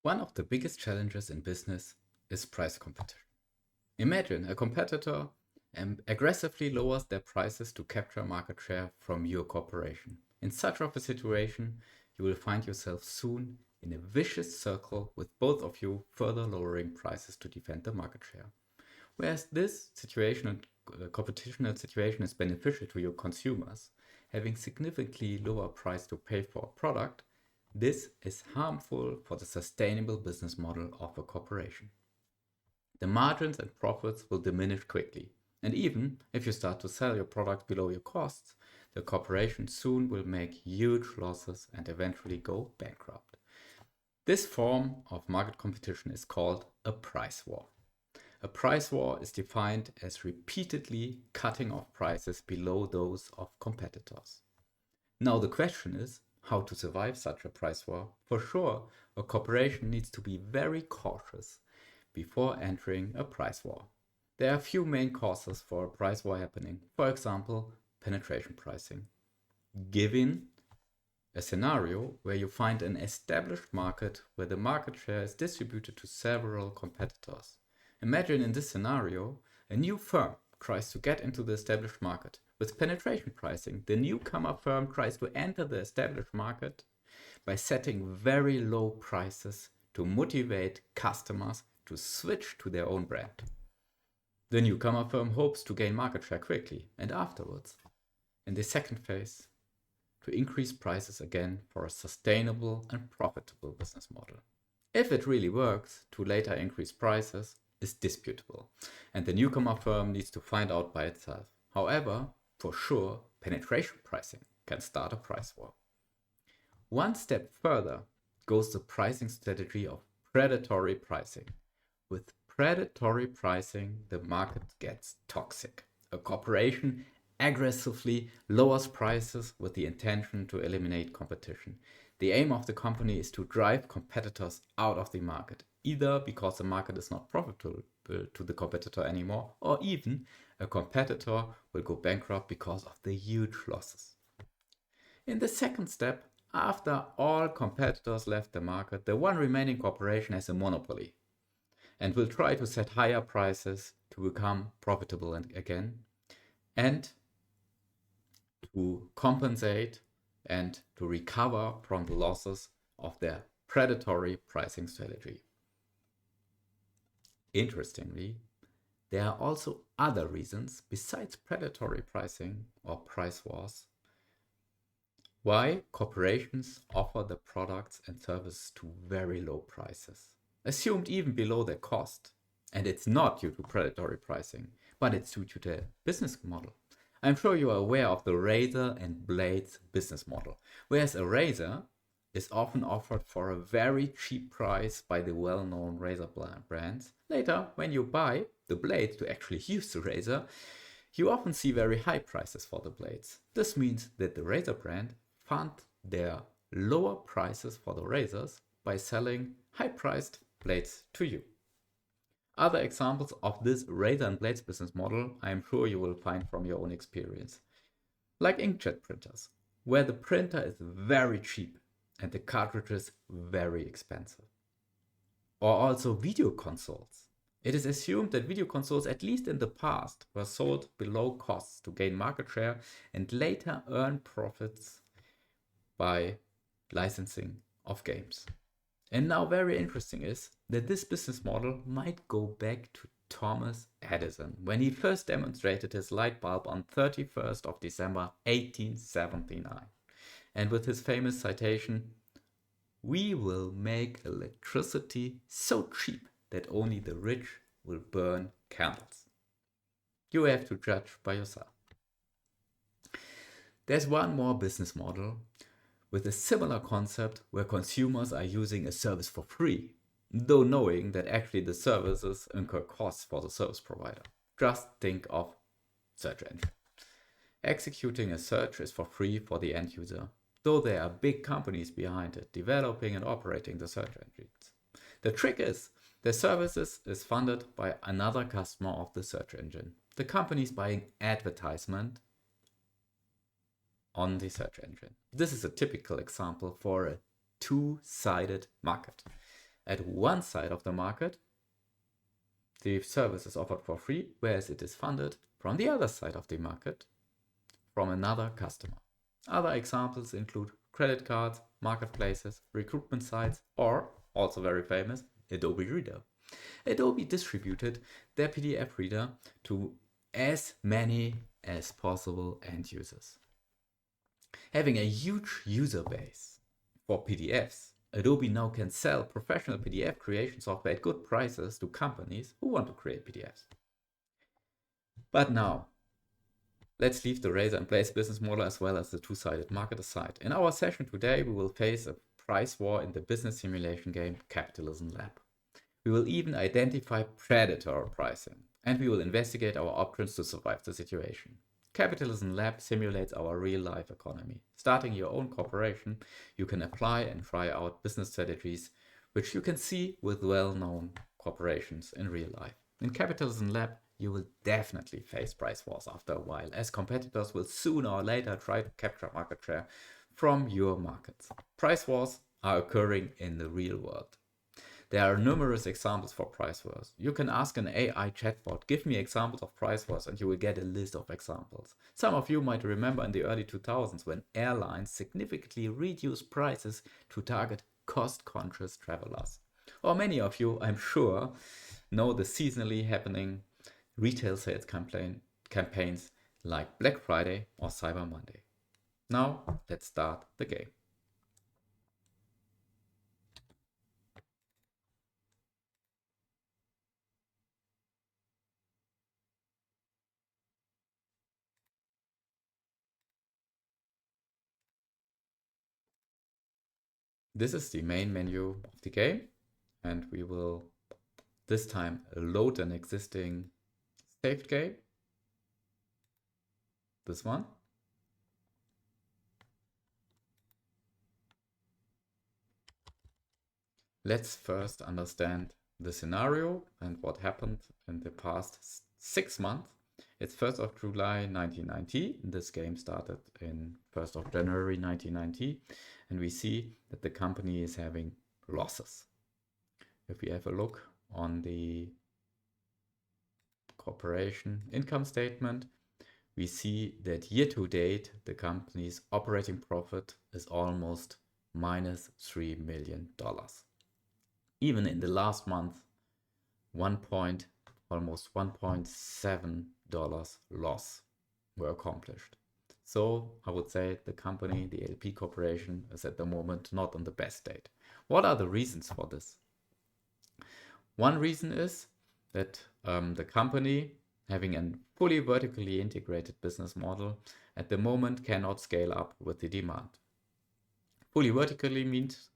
One of the biggest challenges in business is price competition. Imagine a competitor aggressively lowers their prices to capture market share from your corporation. In such of a situation, you will find yourself soon in a vicious circle with both of you further lowering prices to defend the market share. Whereas this competitional situation is beneficial to your consumers, having significantly lower price to pay for a product, this is harmful for the sustainable business model of a corporation. The margins and profits will diminish quickly, and even if you start to sell your product below your costs, the corporation soon will make huge losses and eventually go bankrupt. This form of market competition is called a price war. A price war is defined as repeatedly cutting off prices below those of competitors. Now the question is how to survive such a price war. For sure, a corporation needs to be very cautious before entering a price war. There are a few main causes for a price war happening. For example, penetration pricing. Given a scenario where you find an established market where the market share is distributed to several competitors. Imagine in this scenario, a new firm tries to get into the established market. With penetration pricing, the newcomer firm tries to enter the established market by setting very low prices to motivate customers to switch to their own brand. The newcomer firm hopes to gain market share quickly and afterwards, in the second phase, to increase prices again for a sustainable and profitable business model. If it really works, to later increase prices is disputable, and the newcomer firm needs to find out by itself. However, for sure, penetration pricing can start a price war. One step further goes the pricing strategy of predatory pricing. With predatory pricing, the market gets toxic. A corporation aggressively lowers prices with the intention to eliminate competition. The aim of the company is to drive competitors out of the market, either because the market is not profitable to the competitor anymore, or even a competitor will go bankrupt because of the huge losses. In the second step, after all competitors left the market, the one remaining corporation has a monopoly and will try to set higher prices to become profitable again and to compensate and to recover from the losses of their predatory pricing strategy. Interestingly, there are also other reasons besides predatory pricing or price wars why corporations offer the products and services to very low prices, assumed even below their cost. And it's not due to predatory pricing, but it's due to their business model. I'm sure you are aware of the razor and blades business model, whereas a razor is often offered for a very cheap price by the well-known razor brands. Later, when you buy the blades to actually use the razor, you often see very high prices for the blades. This means that the razor brand fund their lower prices for the razors by selling high-priced blades to you. Other examples of this razor and blades business model I am sure you will find from your own experience. Like inkjet printers, where the printer is very cheap and the cartridges very expensive. Or also video consoles. It is assumed that video consoles, at least in the past, were sold below costs to gain market share and later earn profits by licensing of games. And now very interesting is that this business model might go back to Thomas Edison when he first demonstrated his light bulb on 31st of December 1879. And with his famous citation, "We will make electricity so cheap that only the rich will burn candles." You have to judge by yourself. There's one more business model with a similar concept where consumers are using a service for free, though knowing that actually the services incur costs for the service provider. Just think of search engine. Executing a search is for free for the end user, though there are big companies behind it, developing and operating the search engines. The trick is, the services is funded by another customer of the search engine. The company is buying advertisement on the search engine. This is a typical example for a two-sided market. At one side of the market, the service is offered for free, whereas it is funded from the other side of the market from another customer. Other examples include credit cards, marketplaces, recruitment sites, or, also very famous, Adobe Reader. Adobe distributed their PDF reader to as many as possible end users. Having a huge user base for PDFs, Adobe now can sell professional PDF creation software at good prices to companies who want to create PDFs. But now, let's leave the razor and blades business model as well as the two-sided market aside. In our session today, we will face a price war in the business simulation game Capitalism Lab. We will even identify predatory pricing, and we will investigate our options to survive the situation. Capitalism Lab simulates our real-life economy. Starting your own corporation, you can apply and try out business strategies, which you can see with well-known corporations in real life. In Capitalism Lab, you will definitely face price wars after a while, as competitors will sooner or later try to capture market share from your markets. Price wars are occurring in the real world. There are numerous examples for price wars. You can ask an AI chatbot, give me examples of price wars, and you will get a list of examples. Some of you might remember in the early 2000s when airlines significantly reduced prices to target cost-conscious travelers. Or many of you, I'm sure, know the seasonally happening retail sales campaigns like Black Friday or Cyber Monday. Now, let's start the game. This is the main menu of the game, and we will this time load an existing saved game. This one. Let's first understand the scenario and what happened in the past 6 months. It's 1st of July 1990. This game started in 1st of January 1990, and we see that the company is having losses. If we have a look on the corporation income statement, we see that year to date, the company's operating profit is almost minus $3 million. Even in the last month, almost $1.7 loss were accomplished. So I would say the company, the LP corporation, is at the moment not on the best state. What are the reasons for this? One reason is that the company, having a fully vertically integrated business model, at the moment cannot scale up with the demand. Fully vertically means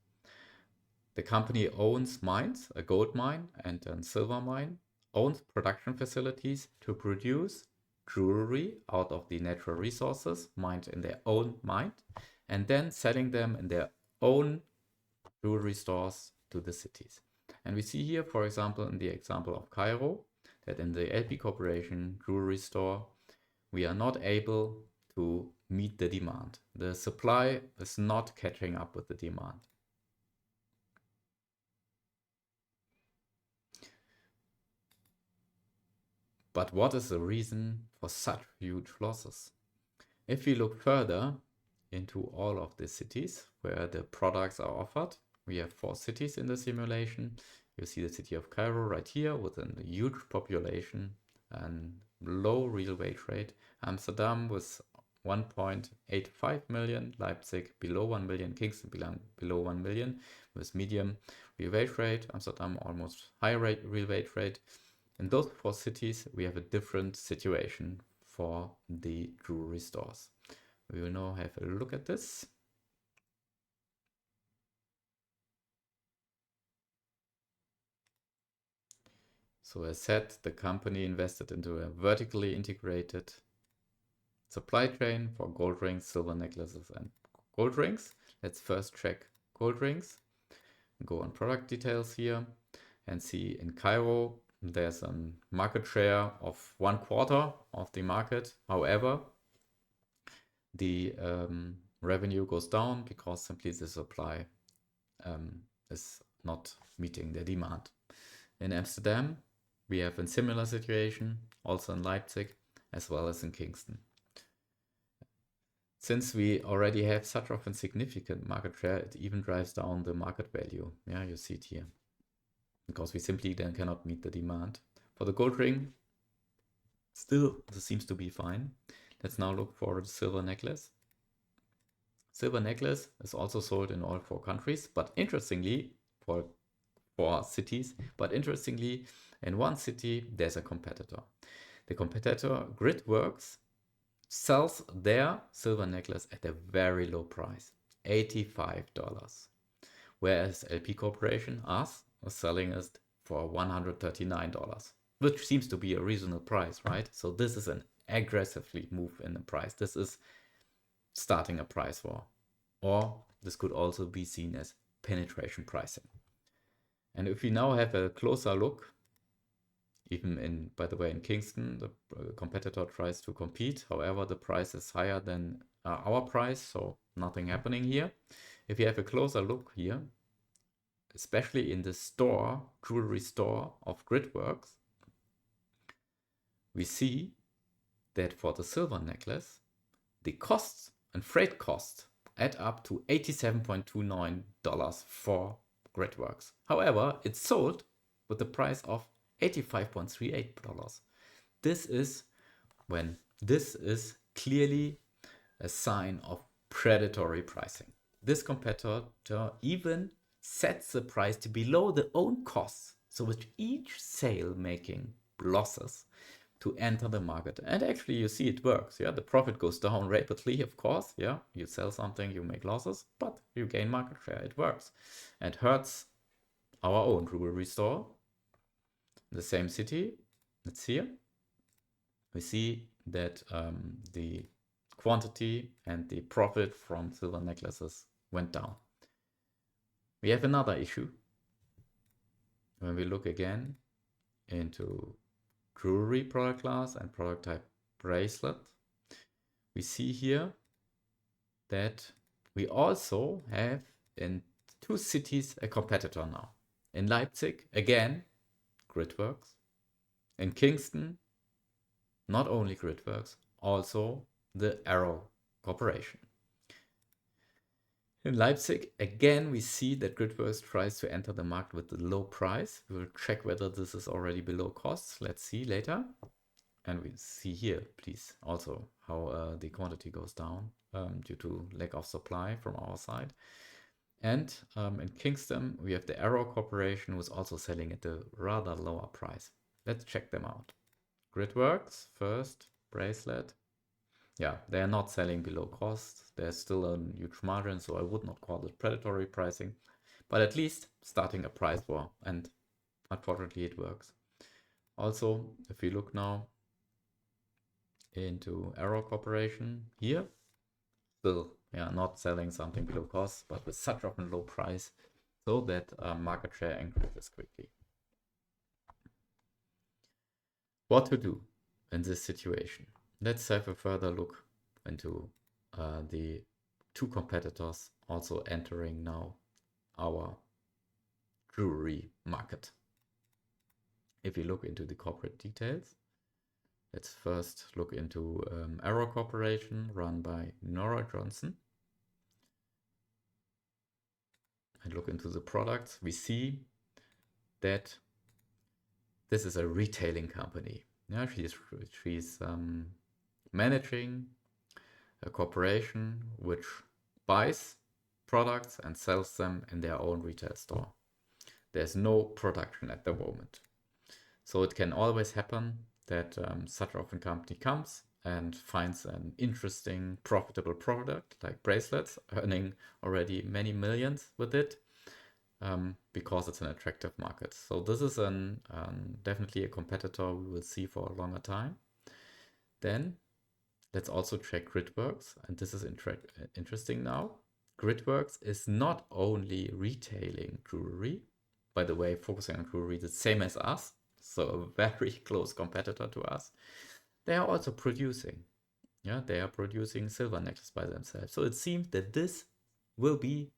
the company owns mines, a gold mine and a silver mine, owns production facilities to produce jewelry out of the natural resources mined in their own mine, and then selling them in their own jewelry stores to the cities. And we see here, for example, in the example of Cairo, that in the LP Corporation jewelry store, we are not able to meet the demand. The supply is not catching up with the demand. But what is the reason for such huge losses? If we look further into all of the cities where the products are offered, we have 4 cities in the simulation. You see the city of Cairo right here with a huge population and low real wage rate. Amsterdam with 1.85 million, Leipzig below 1 million, Kingston below 1 million with medium real wage rate, Amsterdam almost high real wage rate. In those 4 cities, we have a different situation for the jewelry stores. We will now have a look at this. So as said, the company invested into a vertically integrated supply chain for gold rings, silver necklaces, and gold rings. Let's first check gold rings. Go on product details here and see in Cairo, there's a market share of 1/4 of the market. However, the revenue goes down because simply the supply is not meeting the demand. In Amsterdam, we have a similar situation, also in Leipzig, as well as in Kingston. Since we already have such of a significant market share, it even drives down the market value. Yeah, you see it here. Because we simply then cannot meet the demand. For the gold ring, still, this seems to be fine. Let's now look for the silver necklace. Silver necklace is also sold in all 4 countries, but interestingly, for 4 cities, but interestingly, in one city, there's a competitor. The competitor, Gridworks, sells their silver necklace at a very low price, $85. Whereas LP Corporation, us, is selling it for $139, which seems to be a reasonable price, right? So this is an aggressively move in the price. This is starting a price war. Or this could also be seen as penetration pricing. And if we now have a closer look, even in, by the way, in Kingston, the competitor tries to compete. However, the price is higher than our price, so nothing happening here. If you have a closer look here, especially in the store, jewelry store of Gridworks, we see that for the silver necklace, the costs and freight costs add up to $87.29 for Gridworks. However, it's sold with the price of $85.38. This is clearly a sign of predatory pricing. This competitor even sets the price to below the own costs, so with each sale making losses to enter the market. And actually you see it works. Yeah, the profit goes down rapidly, of course. Yeah, you sell something, you make losses, but you gain market share. It works and hurts our own jewelry store. The same city, it's here. We see that the quantity and the profit from silver necklaces went down. We have another issue. When we look again into jewelry product class and product type bracelet, we see here that we also have in 2 cities a competitor now. In Leipzig, again, Gridworks. In Kingston, not only Gridworks, also the Arrow Corporation. In Leipzig, again, we see that Gridworks tries to enter the market with a low price. We will check whether this is already below costs. Let's see later. And we see here, please, also how the quantity goes down due to lack of supply from our side. And in Kingston, we have the Arrow Corporation, who is also selling at a rather lower price. Let's check them out. Gridworks, first, bracelet. Yeah, they are not selling below cost. There's still a huge margin, so I would not call it predatory pricing, but at least starting a price war, and unfortunately it works. Also, if we look now into Arrow Corporation here, still not selling something below cost, but with such a low price, so that market share increases quickly. What to do in this situation? Let's have a further look into the 2 competitors also entering now our jewelry market. If we look into the corporate details, let's first look into Arrow Corporation, run by Nora Johnson. And look into the products. We see that this is a retailing company. Yeah, she's managing a corporation which buys products and sells them in their own retail store. There's no production at the moment. So it can always happen that such of a company comes and finds an interesting, profitable product like bracelets, earning already many millions with it, because it's an attractive market. So this is definitely a competitor we will see for a longer time. Then let's also check Gridworks, and this is interesting now. Gridworks is not only retailing jewelry, by the way, focusing on jewelry the same as us, so a very close competitor to us. They are also producing. Yeah, they are producing silver necklaces by themselves. So it seems that this will be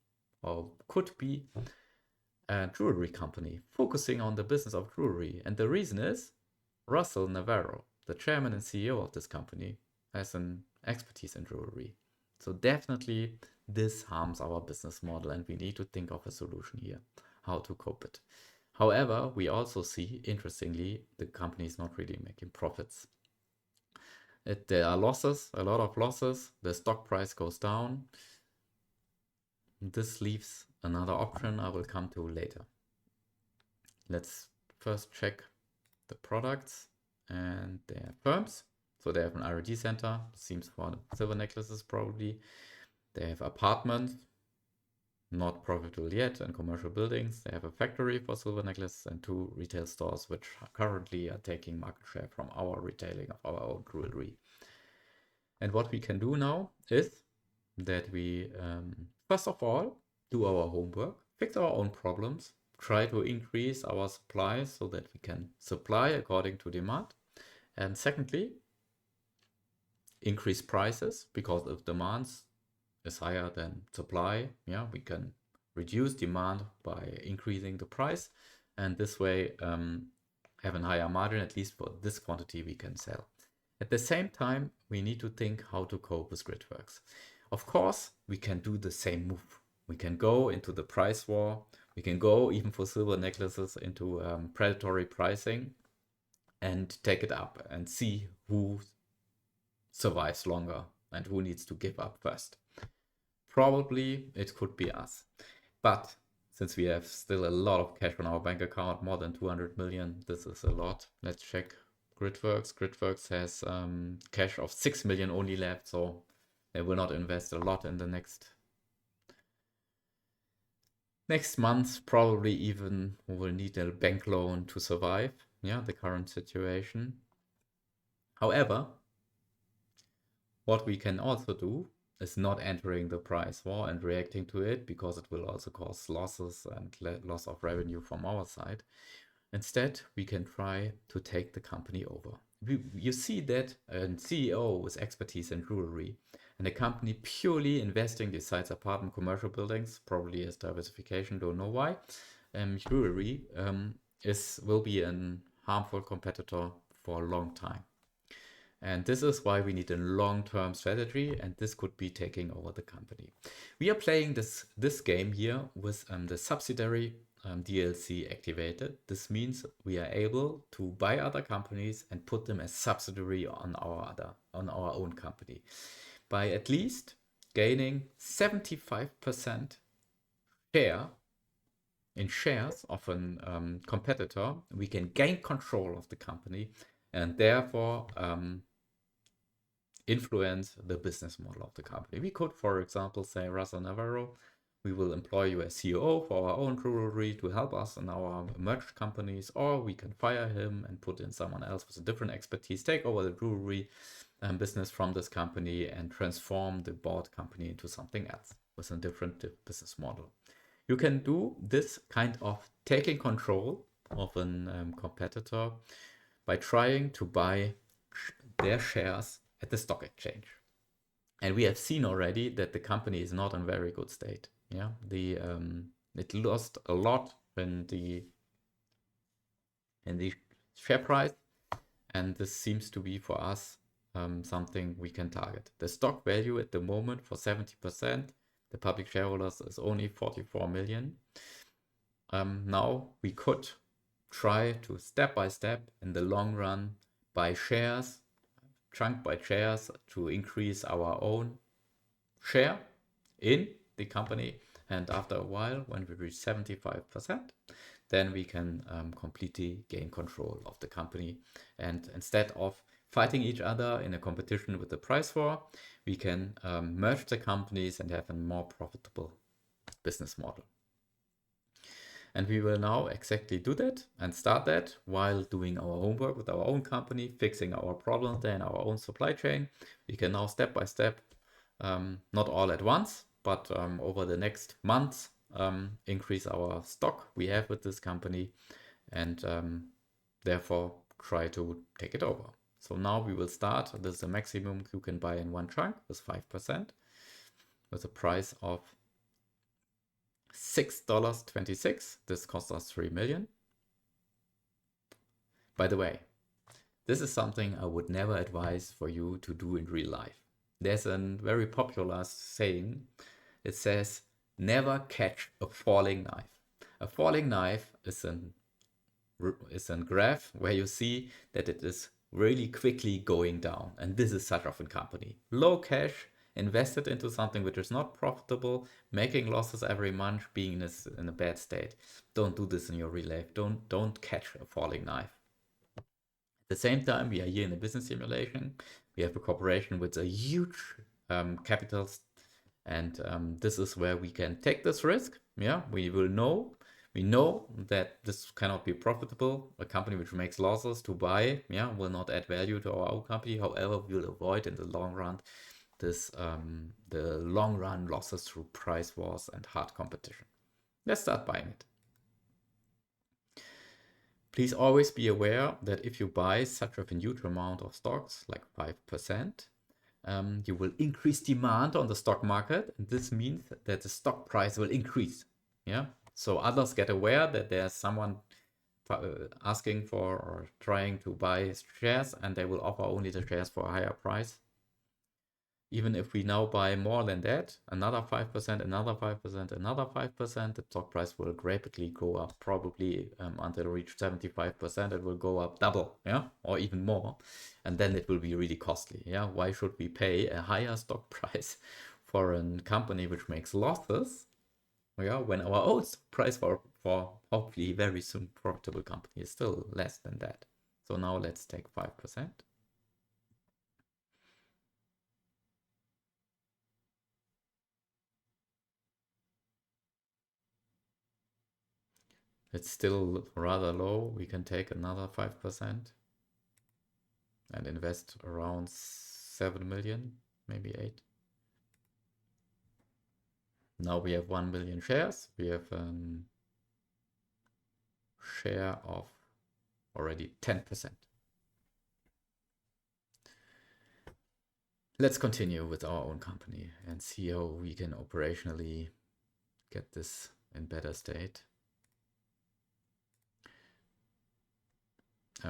or could be a jewelry company focusing on the business of jewelry. And the reason is Russell Navarro, the chairman and CEO of this company, has an expertise in jewelry. So definitely this harms our business model and we need to think of a solution here, how to cope it. However, we also see, interestingly, the company is not really making profits. There are losses, a lot of losses. The stock price goes down. This leaves another option I will come to later. Let's first check the products and their firms. So they have an R&D center, seems for silver necklaces probably. They have apartments, not profitable yet, and commercial buildings. They have a factory for silver necklaces and 2 retail stores, which currently are taking market share from our retailing of our own jewelry. And what we can do now is that we, first of all, do our homework, fix our own problems, try to increase our supply so that we can supply according to demand. And secondly, increase prices, because if demand is higher than supply, yeah, we can reduce demand by increasing the price, and this way have a higher margin, at least for this quantity we can sell. At the same time, we need to think how to cope with Gridworks. Of course, we can do the same move. We can go into the price war. We can go, even for silver necklaces, into predatory pricing and take it up and see who survives longer and who needs to give up first. Probably it could be us. But since we have still a lot of cash on our bank account, more than 200 million, this is a lot. Let's check Gridworks. Gridworks has cash of 6 million only left, so they will not invest a lot in the next month. Probably even will need a bank loan to survive, yeah, the current situation. However, what we can also do is not entering the price war and reacting to it, because it will also cause losses and loss of revenue from our side. Instead, we can try to take the company over. You see that a CEO with expertise in jewelry and a company purely investing besides apartment commercial buildings, probably as diversification, don't know why, jewelry will be a harmful competitor for a long time. And this is why we need a long-term strategy, and this could be taking over the company. We are playing this game here with the subsidiary DLC activated. This means we are able to buy other companies and put them as subsidiary on our own company. By at least gaining 75% share in shares of a competitor, we can gain control of the company and therefore influence the business model of the company. We could, for example, say, Russell Navarro, we will employ you as CEO for our own jewelry to help us in our merged companies, or we can fire him and put in someone else with a different expertise, take over the jewelry business from this company and transform the bought company into something else with a different business model. You can do this kind of taking control of a competitor by trying to buy their shares at the stock exchange. And we have seen already that the company is not in very good state. Yeah, it lost a lot in the share price, and this seems to be for us something we can target. The stock value at the moment for 70%, the public shareholders, is only 44 million. Now we could try to step by step in the long run buy shares, chunk by shares, to increase our own share in the company. And after a while, when we reach 75%, then we can completely gain control of the company. And instead of fighting each other in a competition with the price war, we can merge the companies and have a more profitable business model. And we will now exactly do that and start that while doing our homework with our own company, fixing our problems there in our own supply chain. We can now step by step, not all at once, but over the next months, increase our stock we have with this company and therefore try to take it over. So now we will start. This is the maximum you can buy in one chunk with 5%, with a price of $6.26. This cost us 3 million. By the way, this is something I would never advise for you to do in real life. There's a very popular saying. It says, never catch a falling knife. A falling knife is a graph where you see that it is really quickly going down. And this is such of a company. Low cash, invested into something which is not profitable, making losses every month, being in a bad state. Don't do this in your real life. Don't catch a falling knife. At the same time, we are here in a business simulation. We have a corporation with a huge capital, and this is where we can take this risk. Yeah, we know that this cannot be profitable. A company which makes losses to buy, yeah, will not add value to our own company. However, we will avoid in the long run the long run losses through price wars and hard competition. Let's start buying it. Please always be aware that if you buy such a huge amount of stocks, like 5%, you will increase demand on the stock market, and this means that the stock price will increase. Yeah. So others get aware that there's someone asking for or trying to buy shares, and they will offer only the shares for a higher price. Even if we now buy more than that, another 5%, another 5%, another 5%, the stock price will rapidly go up, probably until it reach 75%, it will go up double, yeah, or even more. And then it will be really costly, yeah. Why should we pay a higher stock price for a company which makes losses, yeah, when our own stock price for hopefully very soon profitable company is still less than that? So now let's take 5%. It's still rather low. We can take another 5% and invest around 7 million, maybe 8. Now we have 1 million shares. We have a share of already 10%. Let's continue with our own company and see how we can operationally get this in better state.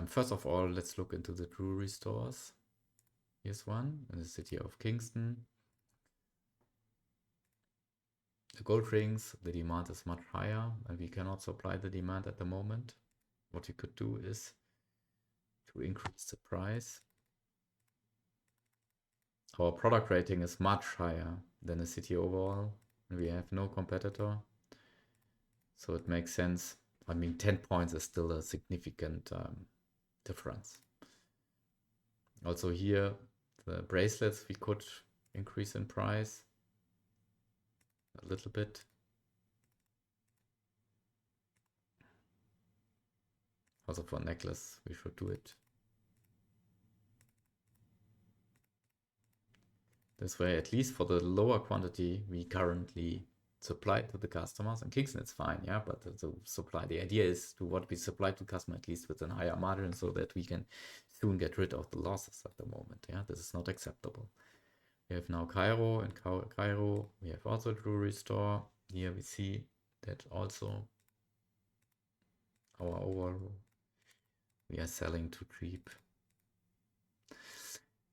First of all, let's look into the jewelry stores. Here's one in the city of Kingston. The gold rings, the demand is much higher and we cannot supply the demand at the moment. What we could do is to increase the price. Our product rating is much higher than the city overall, and we have no competitor. So it makes sense. I mean, 10 points is still a significant difference. Also here, the bracelets we could increase in price a little bit. Also for necklace, we should do it. This way, at least for the lower quantity we currently supply to the customers. In Kingston, it's fine, yeah, but the supply, the idea is to what we supply to customer at least with a higher margin so that we can soon get rid of the losses at the moment. Yeah, this is not acceptable. We have now Cairo, and Cairo we have also a jewelry store. Here we see that also our overall we are selling too cheap.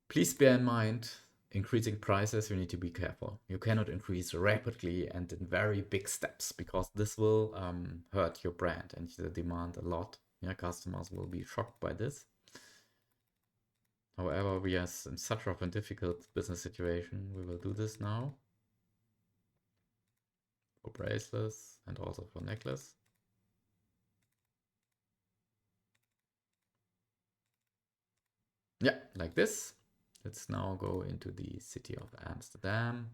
Please bear in mind, increasing prices, you need to be careful. You cannot increase rapidly and in very big steps because this will hurt your brand and the demand a lot. Yeah, customers will be shocked by this. However, we are in such a difficult business situation. We will do this now for bracelets and also for necklace. Yeah, like this. Let's now go into the city of Amsterdam.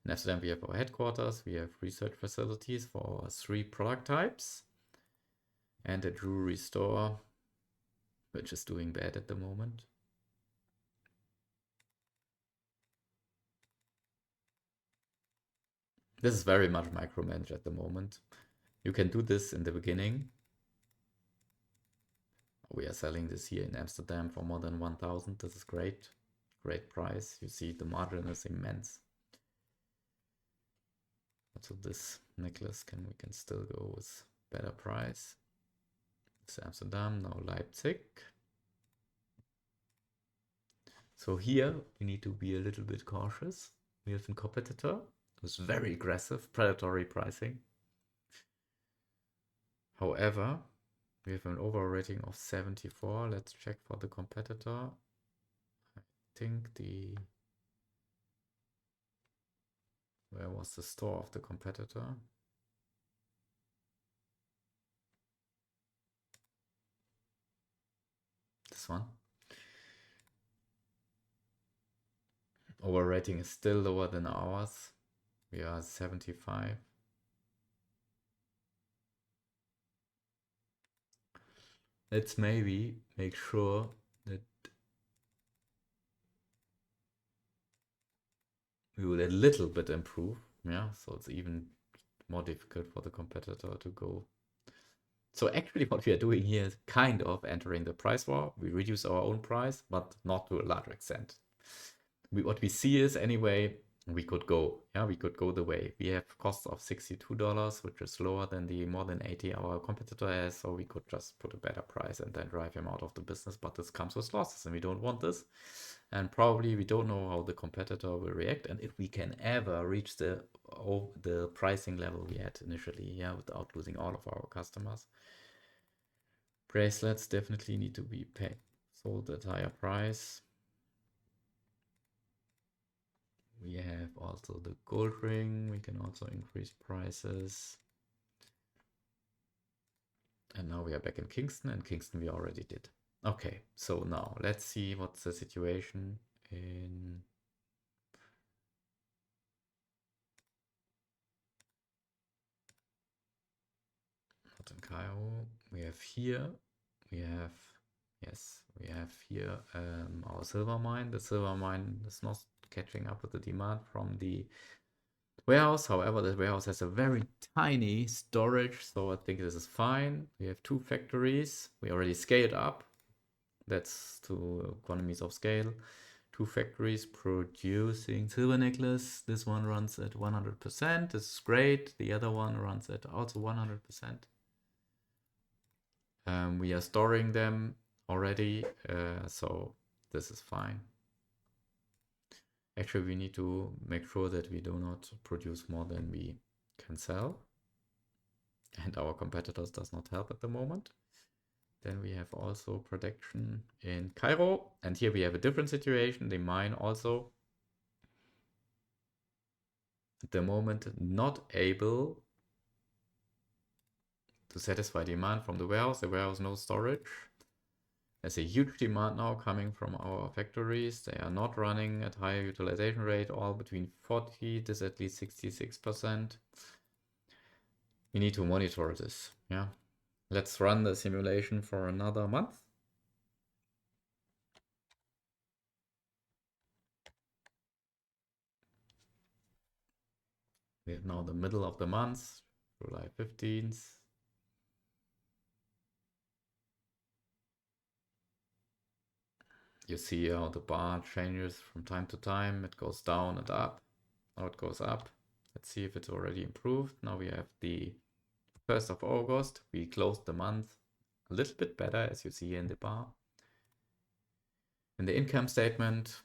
In Amsterdam, we have our headquarters. We have research facilities for 3 product types and a jewelry store, which is doing bad at the moment. This is very much micromanaged at the moment. You can do this in the beginning. We are selling this here in Amsterdam for more than 1,000. This is great. Great price. You see the margin is immense. Also this necklace we can still go with better price. It's Amsterdam, now Leipzig. So here we need to be a little bit cautious. We have a competitor who's very aggressive, predatory pricing. However, we have an overall rating of 74. Let's check for the competitor. I think where was the store of the competitor? This one. Overall rating is still lower than ours. We are 75. Let's maybe make sure that we will a little bit improve. Yeah, so it's even more difficult for the competitor to go. So actually what we are doing here is kind of entering the price war. We reduce our own price, but not to a large extent. What we see is anyway, we could go the way. We have costs of $62, which is lower than the more than 80 our competitor has. So we could just put a better price and then drive him out of the business. But this comes with losses and we don't want this. And probably we don't know how the competitor will react and if we can ever reach the pricing level we had initially, yeah, without losing all of our customers. Bracelets definitely need to be sold at higher price. We have also the gold ring. We can also increase prices. And now we are back in Kingston, and Kingston we already did. Okay, so now let's see what's the situation in not in Cairo. We have here, we have here our silver mine. The silver mine is not catching up with the demand from the warehouse. However, the warehouse has a very tiny storage, so I think this is fine. We have 2 factories. We already scaled up. That's to economies of scale. 2 factories producing silver necklace. This one runs at 100%. This is great. The other one runs at also 100%. We are storing them already, so this is fine. Actually, we need to make sure that we do not produce more than we can sell. And our competitors does not help at the moment. Then we have also production in Cairo. And here we have a different situation. The mine also at the moment not able to satisfy demand from the warehouse. The warehouse no storage. There's a huge demand now coming from our factories. They are not running at higher utilization rate, all between 40, this at least 66%. We need to monitor this. Yeah. Let's run the simulation for another month. We have now the middle of the month, July 15th. You see how the bar changes from time to time. It goes down and up. Now it goes up. Let's see if it's already improved. Now we have the 1st of August. We closed the month a little bit better, as you see in the bar. In the income statement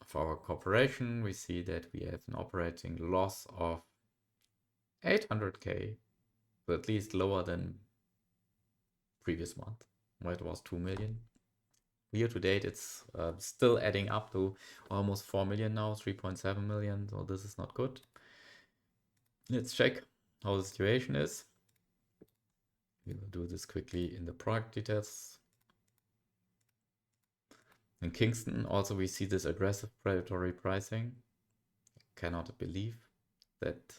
of our corporation, we see that we have an operating loss of 800K, so at least lower than previous month, where it was 2 million. Year to date, it's still adding up to almost 4 million now, 3.7 million. So this is not good. Let's check how the situation is. We will do this quickly in the product details. In Kingston, also we see this aggressive predatory pricing. I cannot believe that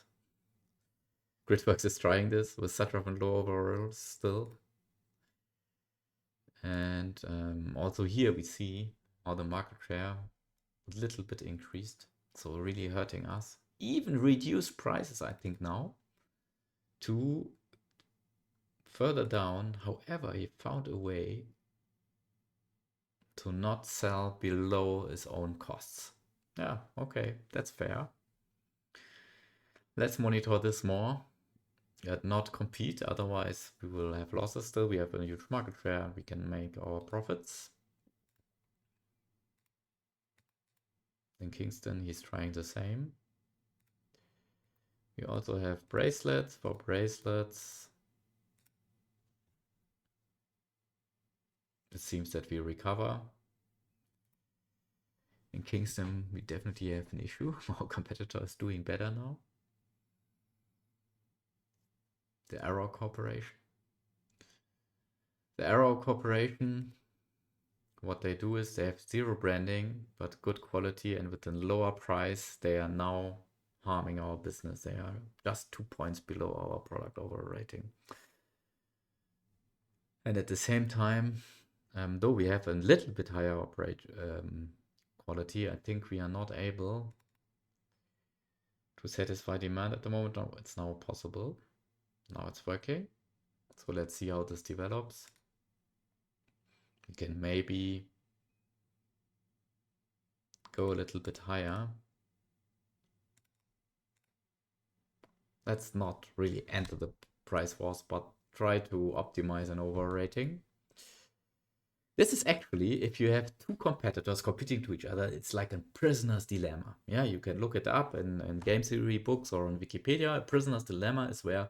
Gridworks is trying this with such a low overall still. And also here we see how the market share a little bit increased. So really hurting us. Even reduced prices, I think now, to further down. However, he found a way to not sell below his own costs. Yeah, okay, that's fair. Let's monitor this more and not compete, otherwise we will have losses still. We have a huge market share, we can make our profits. In Kingston, he's trying the same. We also have bracelets. For bracelets, it seems that we recover. In Kingston, we definitely have an issue. Our competitor is doing better now. The Arrow Corporation. The Arrow Corporation, what they do is they have zero branding, but good quality, and with a lower price, they are now harming our business. They are just 2 points below our product overall rating. And at the same time, though we have a little bit higher quality, I think we are not able to satisfy demand at the moment. No, it's now possible. Now it's working. So let's see how this develops. We can maybe go a little bit higher. Let's not really enter the price wars, but try to optimize an overall rating. This is actually, if you have two competitors competing to each other, it's like a prisoner's dilemma. Yeah, you can look it up in game theory books or on Wikipedia. A prisoner's dilemma is where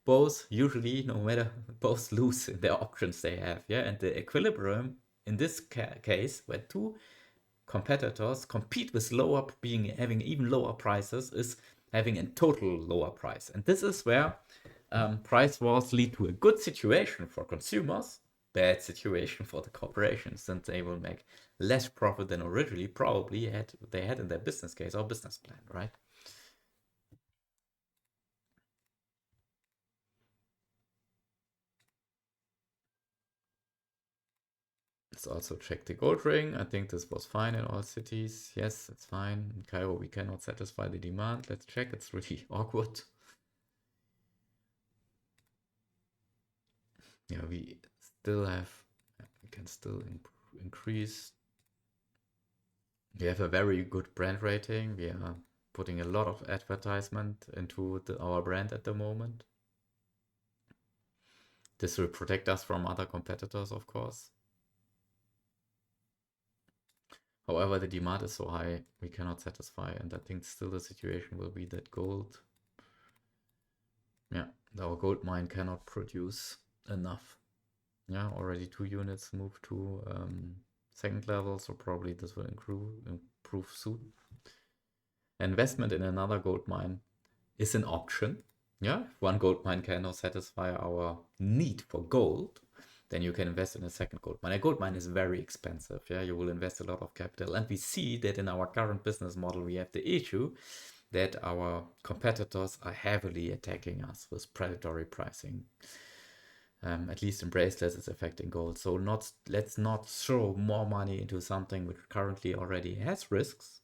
both usually, no matter, both lose in their options they have. Yeah, and the equilibrium in this case, where two competitors compete with having even lower prices, is having a total lower price. And this is where price wars lead to a good situation for consumers, bad situation for the corporations, since they will make less profit than originally probably they had in their business case or business plan, right? Let's also check the gold ring. I think this was fine in all cities. Yes, it's fine. In Cairo, we cannot satisfy the demand. Let's check. It's really awkward. Yeah, we can still increase. We have a very good brand rating. We are putting a lot of advertisement into our brand at the moment. This will protect us from other competitors, of course. However, the demand is so high, we cannot satisfy, and I think still the situation will be that gold, yeah, our gold mine cannot produce enough. Yeah, already 2 units moved to second level, so probably this will improve soon. Investment in another gold mine is an option. Yeah, if one gold mine cannot satisfy our need for gold, then you can invest in a second gold mine. A gold mine is very expensive. Yeah, you will invest a lot of capital. And we see that in our current business model, we have the issue that our competitors are heavily attacking us with predatory pricing. At least in bracelets, it's affecting gold. So let's not throw more money into something which currently already has risks,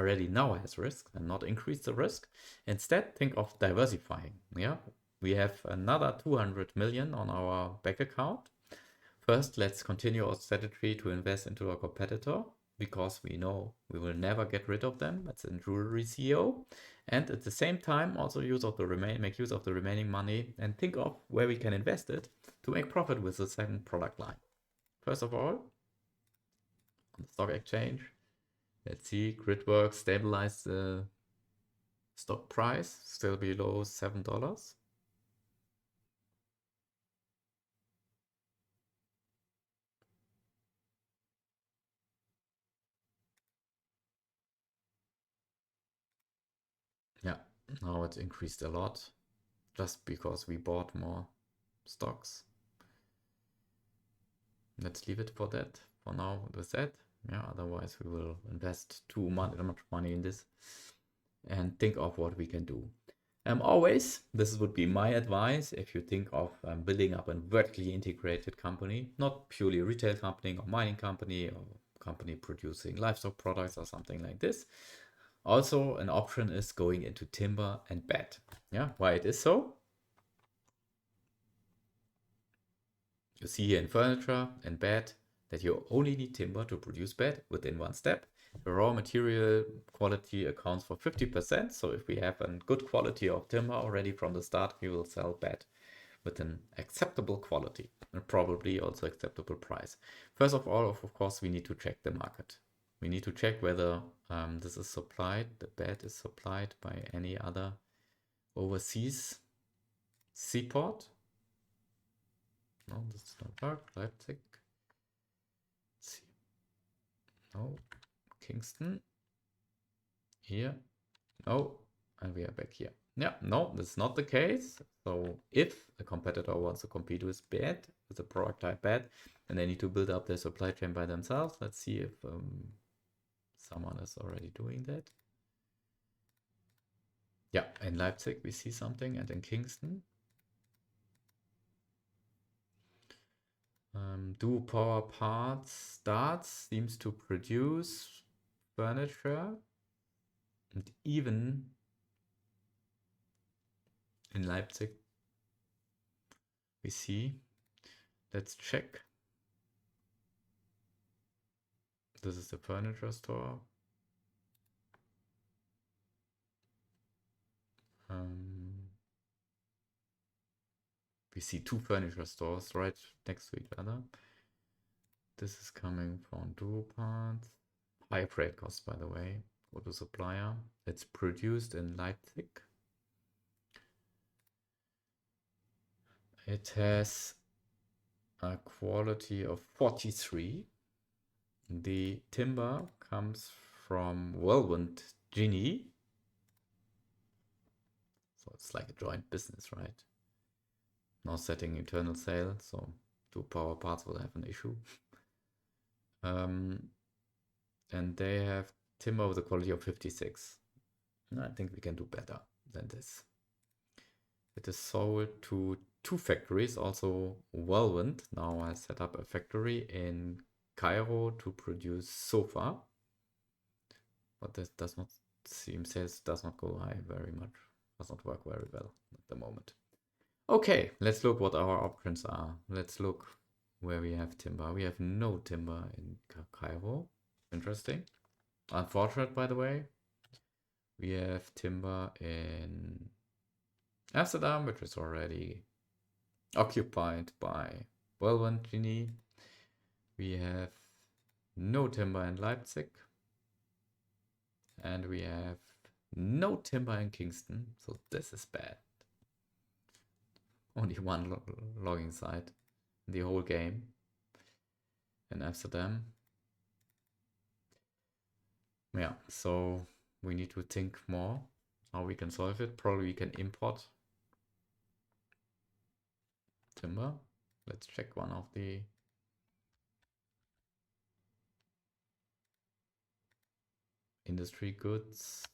already now has risk, and not increase the risk. Instead, think of diversifying. Yeah, we have another 200 million on our bank account. First, let's continue our strategy to invest into a competitor, because we know we will never get rid of them. That's a jewelry CEO. And at the same time, also make use of the remaining money and think of where we can invest it to make profit with the second product line. First of all, on the stock exchange, let's see, Gridwork stabilized the stock price, still below $7. Yeah, now it increased a lot just because we bought more stocks. Let's leave it for that for now with that. Yeah, otherwise we will invest too much money in this and think of what we can do. Always, this would be my advice if you think of building up a vertically integrated company, not purely a retail company or mining company or company producing livestock products or something like this. Also, an option is going into timber and bed. Yeah, why it is so? You see here in furniture and bed that you only need timber to produce bed within one step. The raw material quality accounts for 50%. So if we have a good quality of timber already from the start, we will sell bed with an acceptable quality and probably also acceptable price. First of all, of course, we need to check the market. We need to check whether this is supplied, the bed is supplied by any other overseas seaport. No, this does not work. Leipzig. Let's see. No. Kingston. Here. No. And we are back here. Yeah, no, that's not the case. So if a competitor wants to compete with bed, with a product type bed, then they need to build up their supply chain by themselves. Let's see if someone is already doing that. Yeah, in Leipzig we see something, and in Kingston. Do Power Parts starts seems to produce furniture, and even in Leipzig we see. Let's check. This is the furniture store. We see two furniture stores right next to each other. This is coming from Duo Parts. High freight costs, by the way. Go to supplier. It's produced in Leipzig. It has a quality of 43. The timber comes from Whirlwind Genie. So it's like a joint business, right? No setting internal sale, so Duo Power Parts will have an issue. And they have timber with a quality of 56. I think we can do better than this. It is sold to two factories, also Whirlwind now has set up a factory in Cairo to produce sofa. But this does not seem, sales does not go high very much. Does not work very well at the moment. Okay, let's look what our options are. Let's look where we have timber. We have no timber in Cairo. Interesting. Unfortunate, by the way. We have timber in Amsterdam, which is already occupied by Whirlwind Genie. We have no timber in Leipzig. And we have no timber in Kingston. So this is bad. Only one logging site in the whole game in Amsterdam. Yeah, so we need to think more how we can solve it. Probably we can import timber. Let's check one of the industry goods.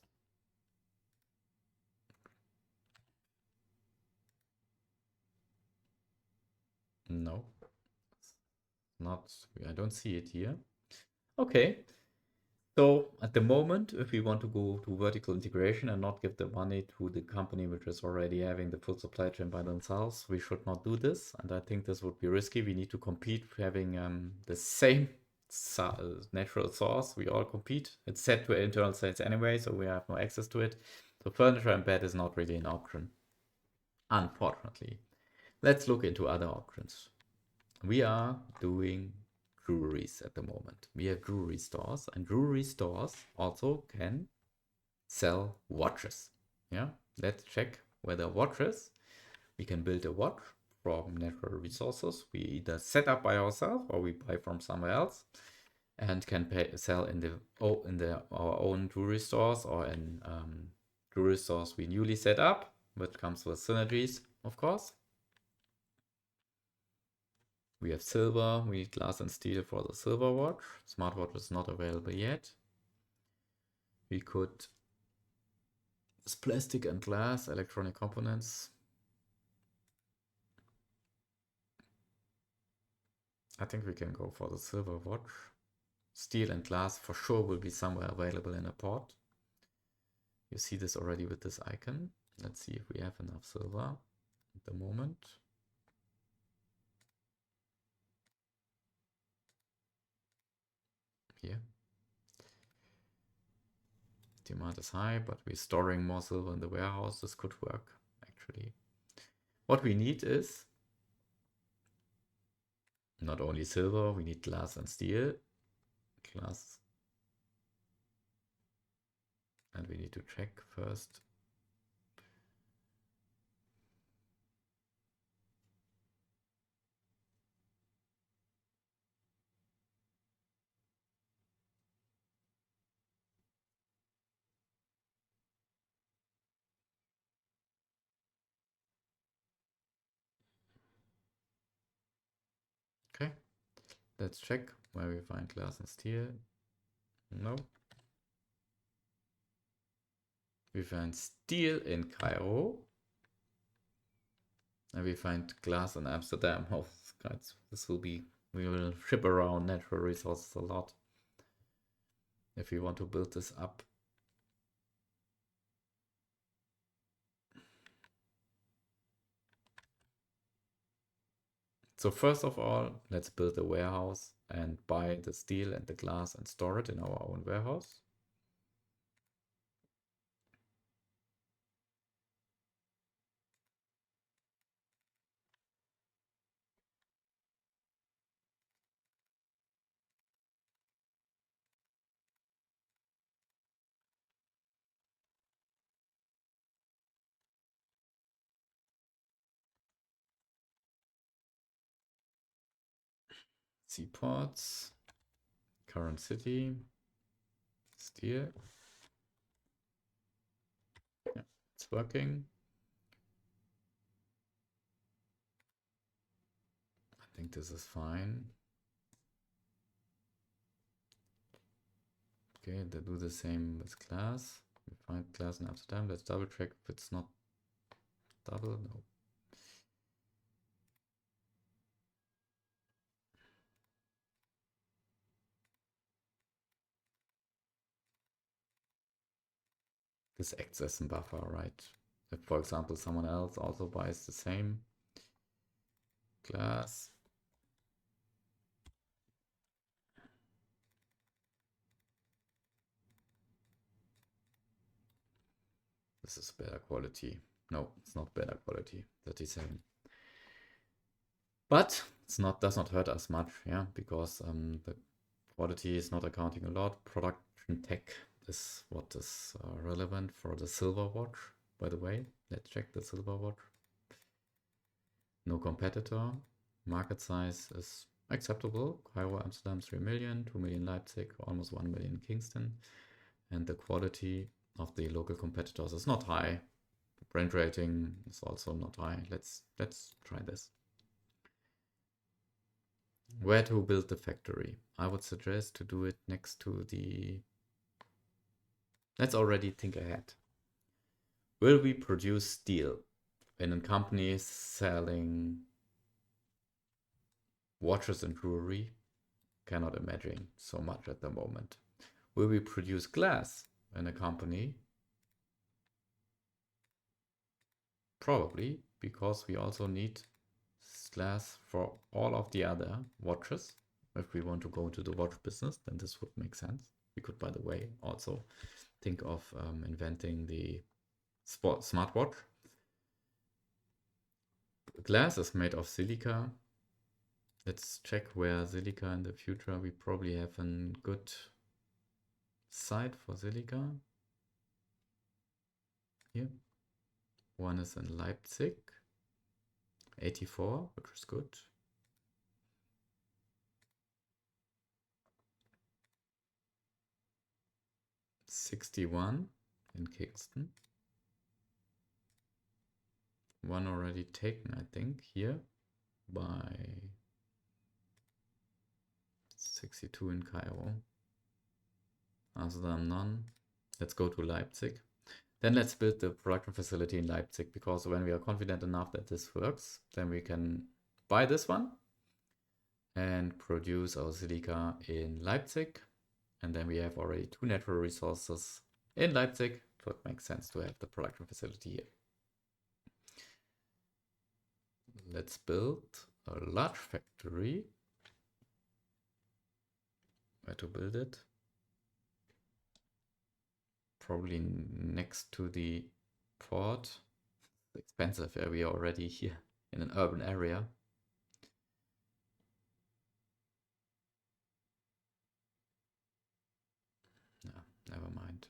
No, not, I don't see it here. Okay, so at the moment, if we want to go to vertical integration and not give the money to the company which is already having the full supply chain by themselves, we should not do this. And I think this would be risky. We need to compete having the same natural source. We all compete. It's set to internal sales anyway, so we have no access to it. So furniture and bed is not really an option, unfortunately. Let's look into other options. We are doing breweries at the moment. We have jewelry stores, and jewelry stores also can sell watches. Yeah, let's check whether watches, we can build a watch from natural resources. We either set up by ourselves or we buy from somewhere else and can sell in our own jewelry stores or in jewelry stores we newly set up, which comes with synergies, of course. We have silver, we need glass and steel for the silver watch. Smartwatch is not available yet. We could use plastic and glass, electronic components. I think we can go for the silver watch. Steel and glass for sure will be somewhere available in a port. You see this already with this icon. Let's see if we have enough silver at the moment. Here. demand is high, but we're storing more silver in the warehouse. This could work, actually. What we need is not only silver, we need glass and steel. Glass. And we need to check first. Okay, let's check where we find glass and steel. No. We find steel in Cairo. And we find glass in Amsterdam. Oh, guys, this will be, we will ship around natural resources a lot if we want to build this up. So first of all, let's build a warehouse and buy the steel and the glass and store it in our own warehouse. Seaports, current city, steel. Yeah, it's working. I think this is fine. Okay, they do the same with glass. We find glass in Amsterdam. Let's double check if it's not double. No. This acts as a buffer, right? If, for example, someone else also buys the same glass. This is better quality. No, it's not better quality. 37. But it's not, does not hurt us much, yeah, because the quality is not accounting a lot. Production tech is what is relevant for the silver watch. By the way, let's check the silver watch. No competitor. Market size is acceptable. Cairo, Amsterdam, 3 million, 2 million Leipzig, almost 1 million Kingston. And the quality of the local competitors is not high. The brand rating is also not high. Let's try this. Where to build the factory? I would suggest to do it next to the... Let's already think ahead. Will we produce steel in a company selling watches and jewelry? Cannot imagine so much at the moment. Will we produce glass in a company? Probably, because we also need glass for all of the other watches. If we want to go into the watch business, then this would make sense. We could, by the way, also think of inventing the smartwatch. Glass is made of silica. Let's check where silica in the future. We probably have a good site for silica. Here. One is in Leipzig. 84, which is good. '61 in Kingston. One already taken, I think, here by 62 in Cairo. Amsterdam none. Let's go to Leipzig. Then let's build the production facility in Leipzig, because when we are confident enough that this works, then we can buy this one and produce our silica in Leipzig. And then we have already 2 natural resources in Leipzig, so it makes sense to have the production facility here. Let's build a large factory. Where to build it? probably next to the port. It's expensive, yeah, we are already here in an urban area. No, never mind.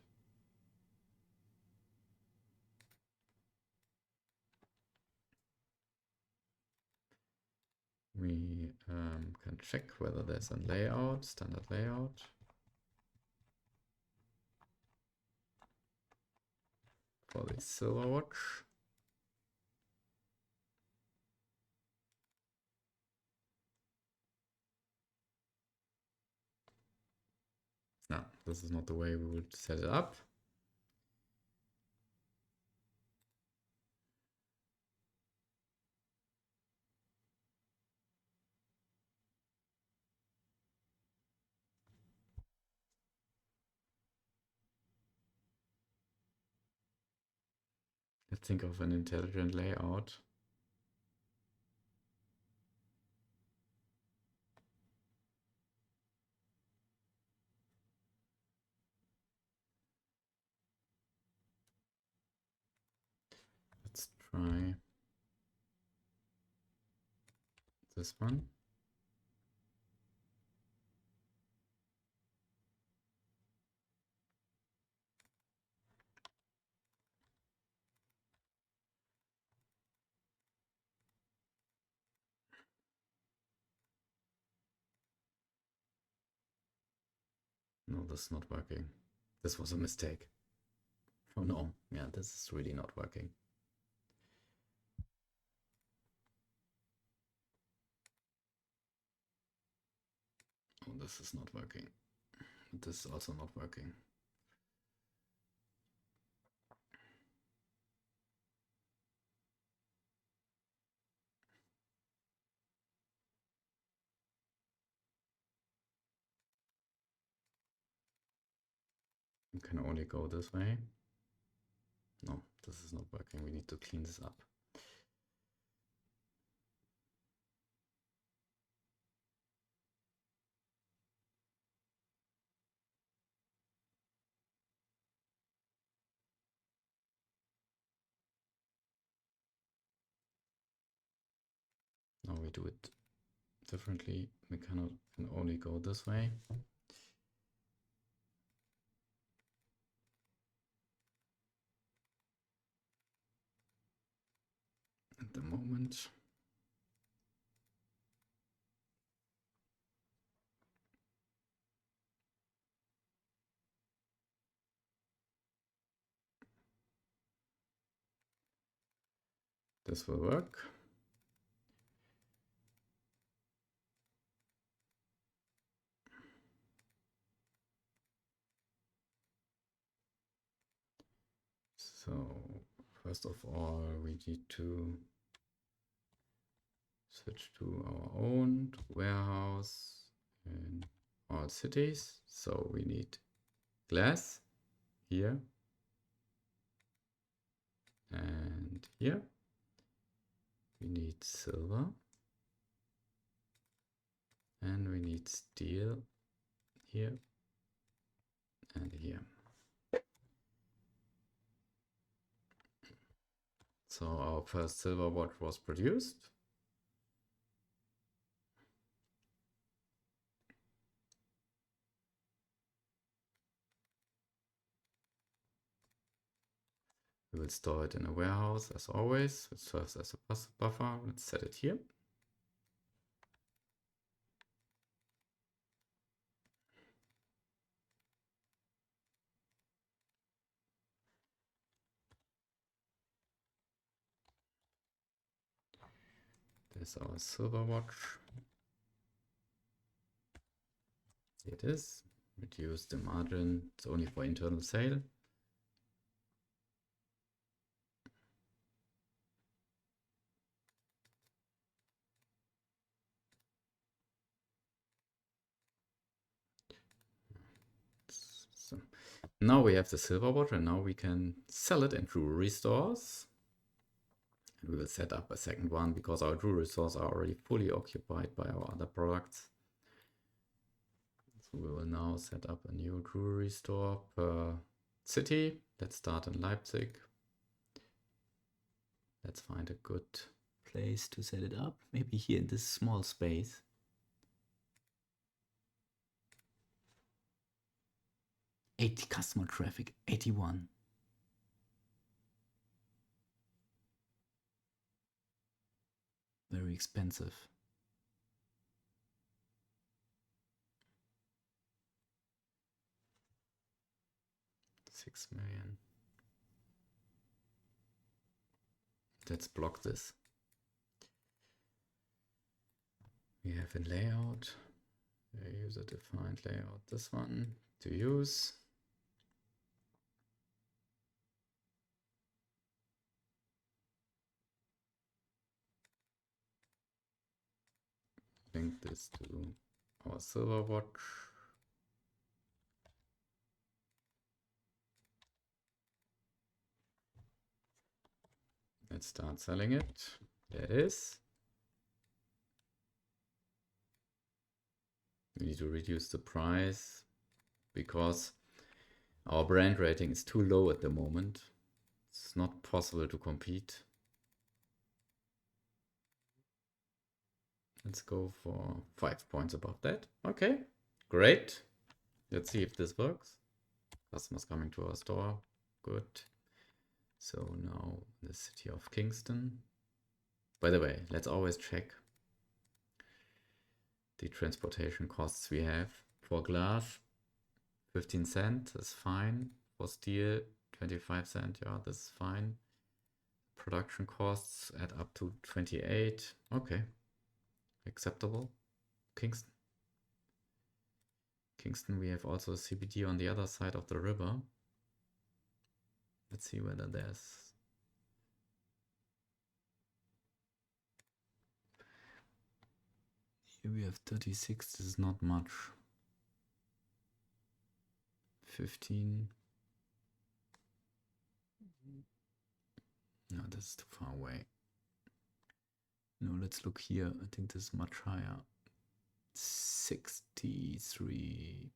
We can check whether there's a layout, standard layout. For the silver watch. No, this is not the way we would set it up. Let's think of an intelligent layout. Let's try this one. No, this is not working. This was a mistake. Oh no, yeah, this is really not working. Oh, this is not working. This is also not working. You can only go this way. No, this is not working. We need to clean this up. Now we do it differently. We can only go this way. At the moment. This will work. So first of all, we need to switch to our own warehouse in all cities. So we need glass here and here. We need silver and we need steel here and here. So our first silver watch was produced. We will store it in a warehouse as always. It serves as a buffer. Let's set it here. There's our silver watch. Here it is. Reduce the margin. It's only for internal sale. So now we have the silver watch and now we can sell it in jewelry stores. And we will set up a second one because our jewelry stores are already fully occupied by our other products. So we will now set up a new jewelry store per city. Let's start in Leipzig. Let's find a good place to set it up. Maybe here in this small space. $80 customer traffic, 81. Very expensive. $6 million. Let's block this. We have a layout, a user defined layout. This one to use. Link this to our silver watch. Let's start selling it. There it is. We need to reduce the price because our brand rating is too low at the moment. It's not possible to compete. Let's go for 5 points above that. Okay, great. Let's see if this works. Customers coming to our store. Good. So now the city of Kingston. By the way, let's always check the transportation costs we have. For glass, 15 cents is fine. For steel, 25 cents. Yeah, this is fine. Production costs add up to 28. Okay. Acceptable. Kingston. Kingston, we have also CBD on the other side of the river. Let's see whether there's... Here we have 36, this is not much. 15. No, this is too far away. No, let's look here. I think this is much higher. 63.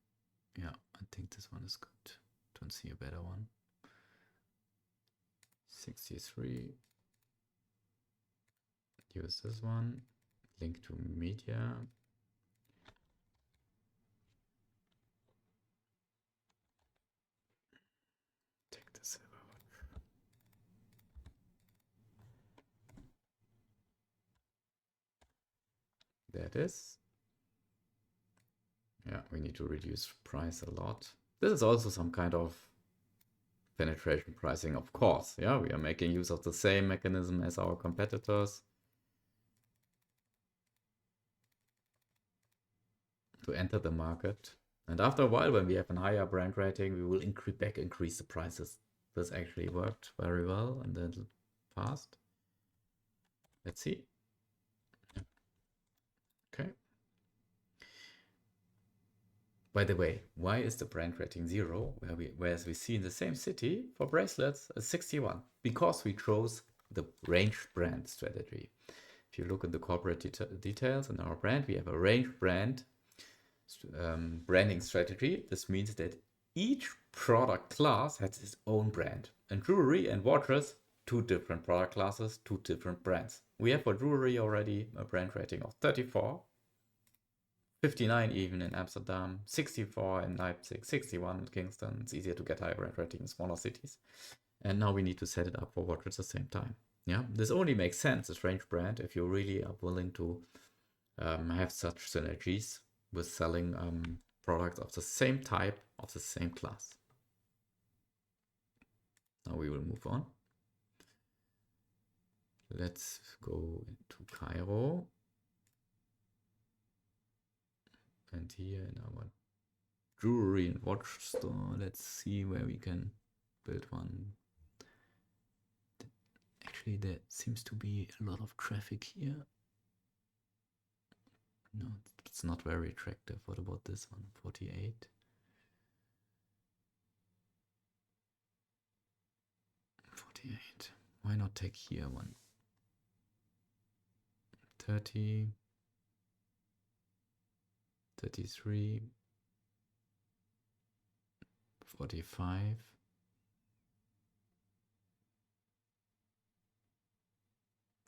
Yeah, I think this one is good. Don't see a better one. 63. Use this one. Link to media. Take the silver one. There it is. Yeah, we need to reduce price a lot. This is also some kind of penetration pricing, of course. Yeah, we are making use of the same mechanism as our competitors to enter the market. And after a while, when we have a higher brand rating, we will increase the prices. This actually worked very well in the past. Let's see. Okay. By the way, why is the brand rating 0, whereas we see in the same city for bracelets a 61? Because we chose the range brand strategy. If you look at the corporate details in our brand, we have a range brand branding strategy. This means that each product class has its own brand. And jewelry and watches, 2 different product classes, 2 different brands. We have for jewelry already a brand rating of 34. 59 even in Amsterdam, 64 in Leipzig, 61 in Kingston. It's easier to get higher brand rating in smaller cities. And now we need to set it up for watches at the same time. Yeah, this only makes sense, this range brand, if you really are willing to have such synergies with selling products of the same type, of the same class. Now we will move on. Let's go into Cairo. And here in our jewelry and watch store, let's see where we can build one. Actually, there seems to be a lot of traffic here. No, it's not very attractive. What about this one? 48. 48. Why not take here one? 30. 33. 45.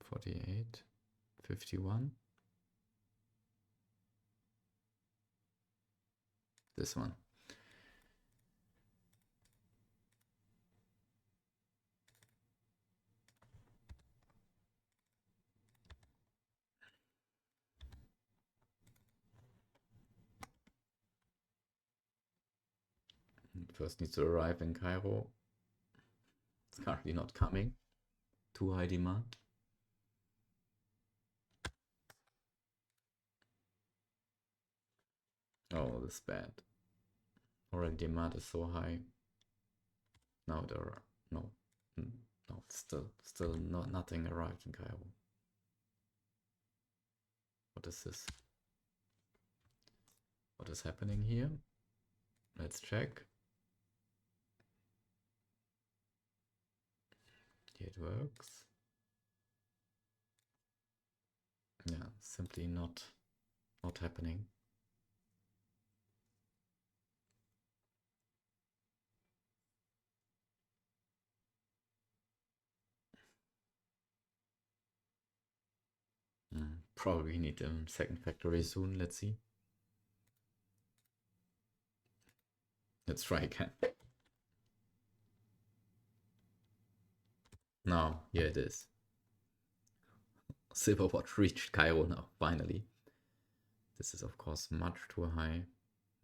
48, 51. This one. It first needs to arrive in Cairo. It's currently not coming. Too high demand. Oh, this is bad. Already demand is so high. Now there are no, still nothing arrived in Cairo. What is this? What is happening here? Let's check. Here it works. Yeah, simply not happening. Probably need a second factory soon. Let's see. Let's try again. Now, here it is. Silverwatch reached Cairo now, finally. This is, of course, much too high.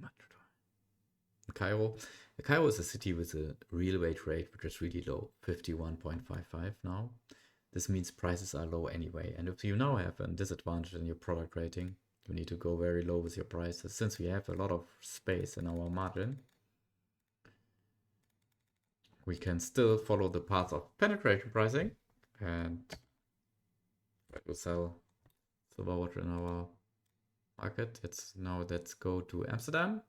Much too high. Cairo is a city with a real wage rate which is really low, 51.55 now. This means prices are low anyway. And if you now have a disadvantage in your product rating, you need to go very low with your prices. Since we have a lot of space in our margin, we can still follow the path of penetration pricing and try to sell Silverwatch in our market. Let's go to Amsterdam,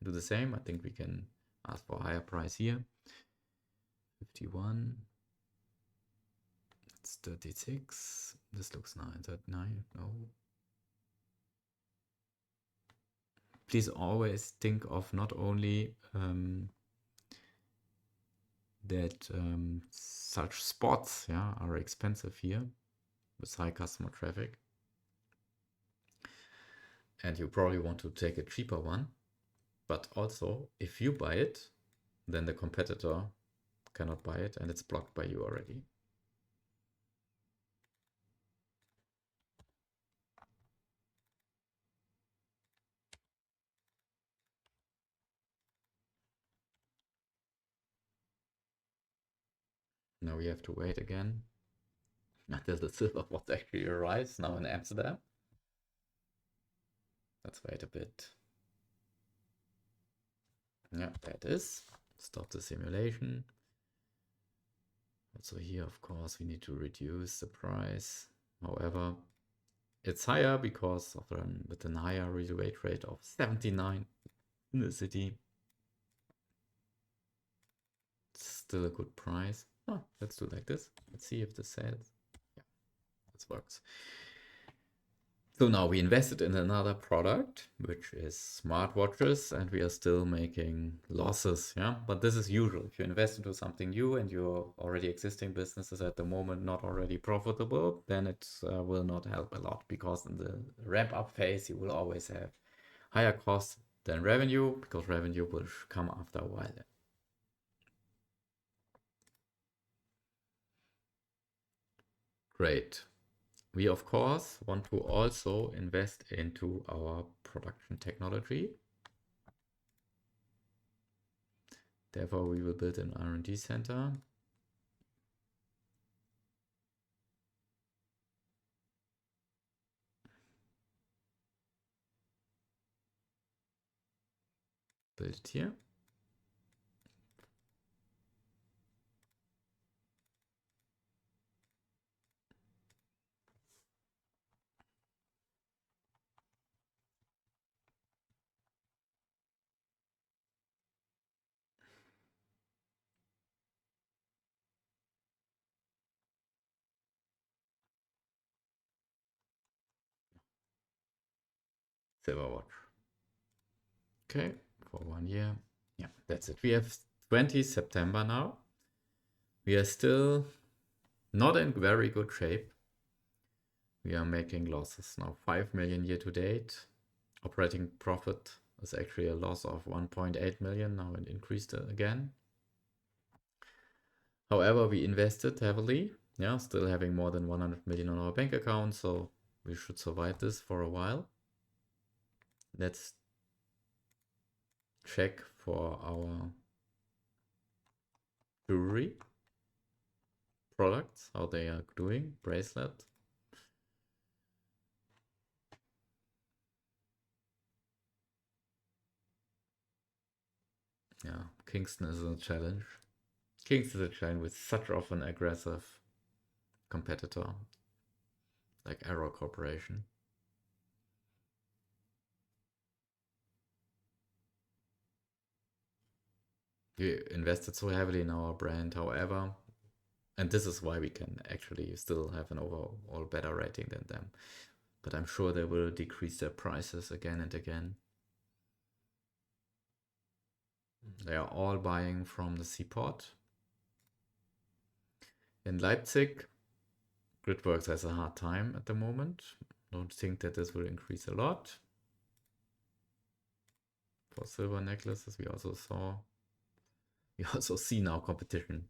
do the same. I think we can ask for a higher price here. 51. It's 36. This looks 39. No. Please always think of not only that such spots are expensive here with high customer traffic. And you probably want to take a cheaper one. But also, if you buy it, then the competitor cannot buy it and it's blocked by you already. Now we have to wait again until the Silverwatch actually arrives now in Amsterdam. Let's wait a bit. Yeah, there it is. Stop the simulation. Also here, of course, we need to reduce the price. However, it's higher because of with a higher real wage rate of 79 in the city. It's still a good price. Let's do like this. Let's see if this sells. Yeah, this works. So now we invested in another product, which is smartwatches, and we are still making losses. Yeah, but this is usual. If you invest into something new and your already existing business is at the moment not already profitable, then it will not help a lot, because in the ramp up phase, you will always have higher costs than revenue, because revenue will come after a while. Great. We, of course, want to also invest into our production technology. Therefore, we will build an R&D center. Build it here. Silverwatch. Okay, for 1 year. Yeah, that's it. We have 20 September now. We are still not in very good shape. We are making losses now. 5 million year to date. Operating profit is actually a loss of 1.8 million. Now it increased again. However, we invested heavily. Yeah, still having more than 100 million on our bank account, so we should survive this for a while. Let's check for our jewelry products, how they are doing. Bracelet. Yeah, Kingston is a challenge. Kingston is a challenge with such of an aggressive competitor like Arrow Corporation. We invested so heavily in our brand, however, and this is why we can actually still have an overall better rating than them. But I'm sure they will decrease their prices again and again. They are all buying from the seaport. In Leipzig, Gridworks has a hard time at the moment. Don't think that this will increase a lot. For silver necklaces, we also see now competition.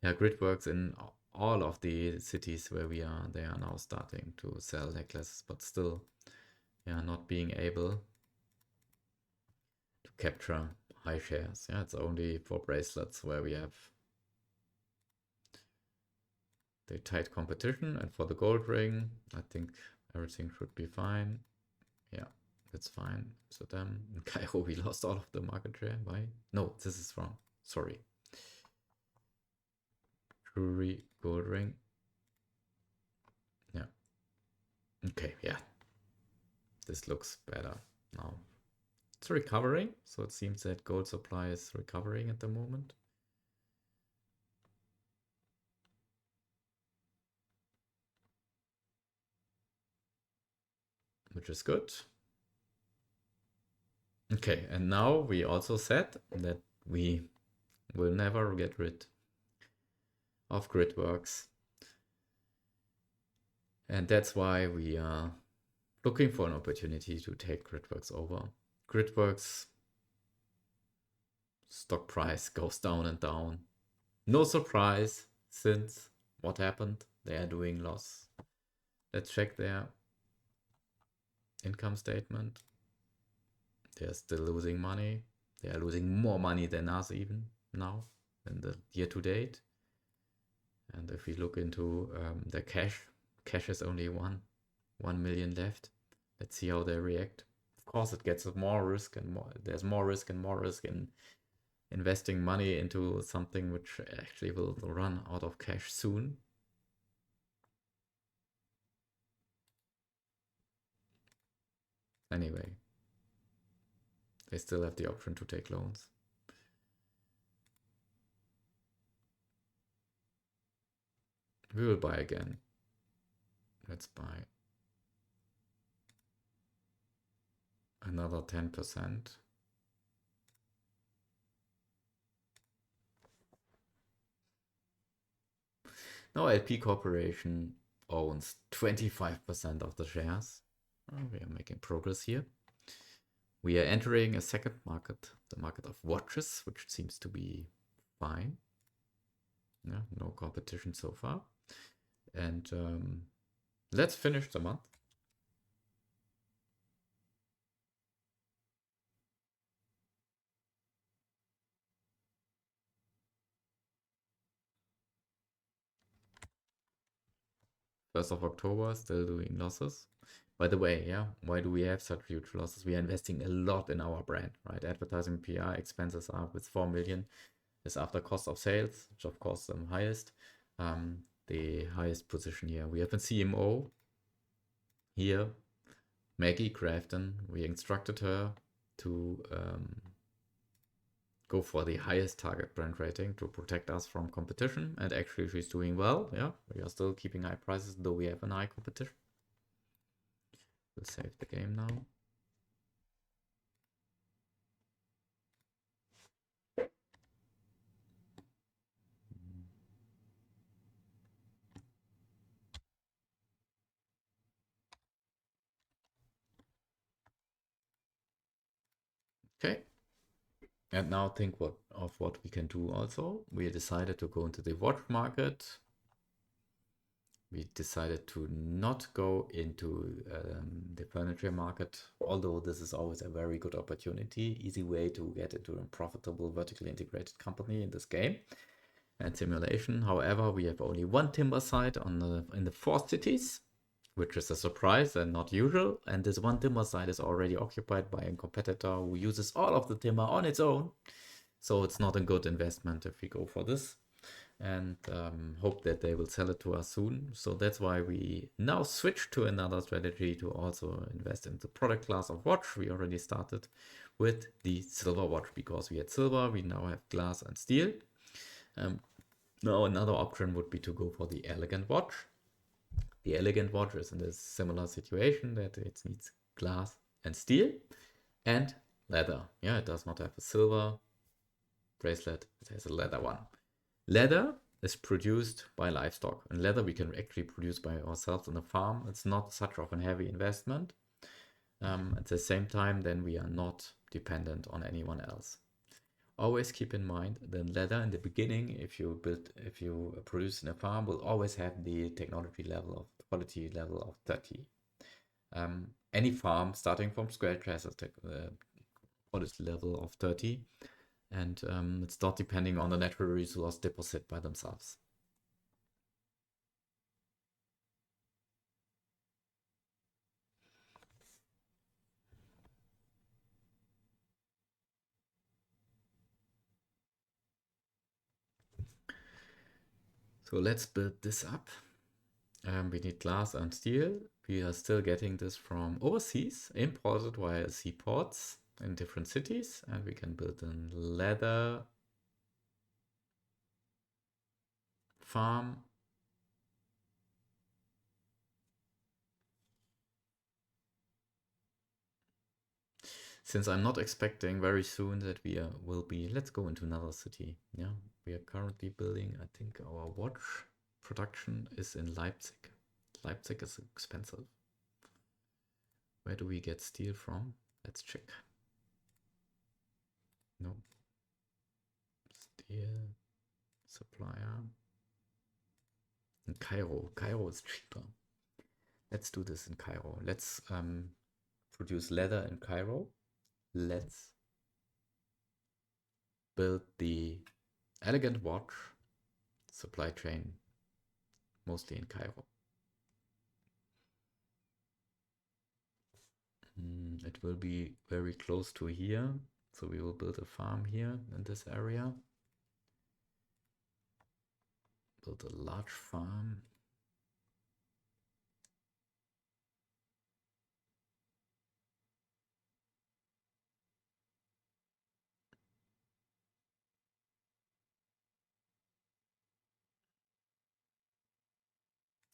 Yeah, Gridworks in all of the cities where we are, they are now starting to sell necklaces, but still, yeah, not being able to capture high shares. Yeah, it's only for bracelets where we have the tight competition, and for the gold ring, I think everything should be fine. Yeah, that's fine. So then, Cairo, we lost all of the market share. Why? No, this is wrong. Sorry. Jewelry, gold ring. Yeah. Okay, yeah. This looks better now. It's recovering, so it seems that gold supply is recovering at the moment. Which is good. Okay, and now we also said that we will never get rid of Gridworks. And that's why we are looking for an opportunity to take Gridworks over. Gridworks stock price goes down and down. No surprise, since what happened? They are doing loss. Let's check their income statement. They are still losing money. They are losing more money than us even now in the year to date. And if we look into the cash is only 1 million left. Let's see how they react. Of course, it gets more risk and more. There's more risk in investing money into something which actually will run out of cash soon. Anyway, they still have the option to take loans. We will buy again. Let's buy another 10%. Now LP Corporation owns 25% of the shares. We are making progress here. We are entering a second market, the market of watches, which seems to be fine. Yeah, no competition so far. And let's finish the month. First of October, still doing losses. By the way, yeah, why do we have such huge losses? We are investing a lot in our brand, right? Advertising PR expenses are with 4 million is after cost of sales, which of course the highest. The highest position here. We have a CMO here, Maggie Crafton. We instructed her to go for the highest target brand rating to protect us from competition. And actually she's doing well. Yeah, we are still keeping high prices, though we have a high competition. We'll save the game now. Okay. And now think of what we can do also. We decided to go into the watch market. We decided to not go into the furniture market, although this is always a very good opportunity, easy way to get into a profitable vertically integrated company in this game and simulation. However, we have only one timber site in the 4 cities, which is a surprise and not usual. And this one timber site is already occupied by a competitor who uses all of the timber on its own. So it's not a good investment if we go for this, and hope that they will sell it to us soon. So that's why we now switch to another strategy to also invest in the product class of watch. We already started with the silver watch because we had silver, we now have glass and steel. Now another option would be to go for the elegant watch. The elegant watch is in a similar situation that it needs glass and steel and leather. Yeah, it does not have a silver bracelet, it has a leather one. Leather is produced by livestock, and leather we can actually produce by ourselves on the farm. It's not such of a heavy investment. At the same time, then we are not dependent on anyone else. Always keep in mind that leather in the beginning, if you produce in a farm, will always have the technology level of quality level of 30. Any farm starting from scratch has a quality level of 30, and it's not depending on the natural resource deposit by themselves. So let's build this up. We need glass and steel. We are still getting this from overseas, imported via seaports in different cities, and we can build a leather farm. Since I'm not expecting very soon that we will be, let's go into another city. Yeah, we are currently building, I think our watch production is in Leipzig. Leipzig is expensive. Where do we get steel from? Let's check. No. Steel supplier. In Cairo. Cairo is cheaper. Let's do this in Cairo. Let's produce leather in Cairo. Let's build the elegant watch supply chain mostly in Cairo. It will be very close to here, so we will build a farm here in this area. Build a large farm.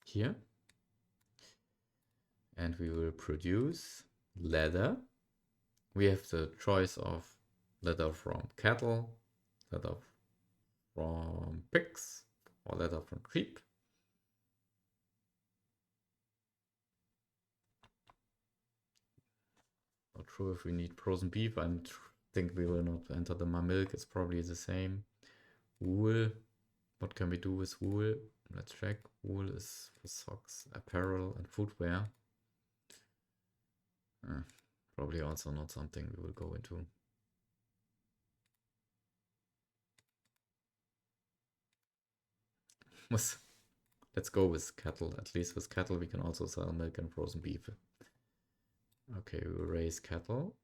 Here. And we will produce leather. We have the choice of leather from cattle, leather from pigs, or leather from sheep. Not sure if we need frozen beef. I think we will not enter the milk. It's probably the same. Wool. What can we do with wool? Let's check. Wool is for socks, apparel, and footwear. Probably also not something we will go into. Let's go with cattle. At least with cattle we can also sell milk and frozen beef. Okay, we will raise cattle.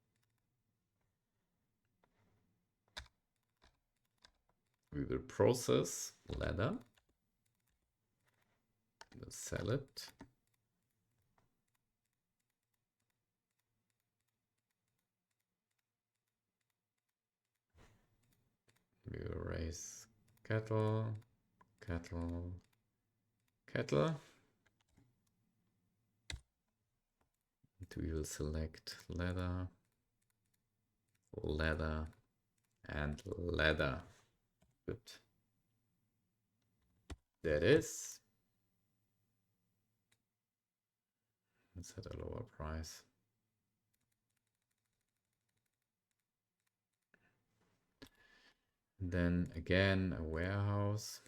We will process leather. We'll sell it. We will raise cattle, cattle, cattle. And we will select leather, leather, and leather. Good. There it is. Let's set a lower price. Then again, a warehouse.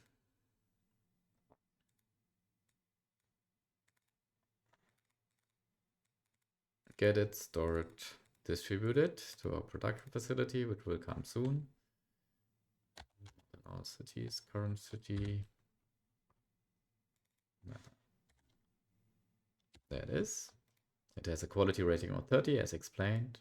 Get it, store it, distribute it to our production facility, which will come soon. And our city's current city. There it is. It has a quality rating of 30, as explained.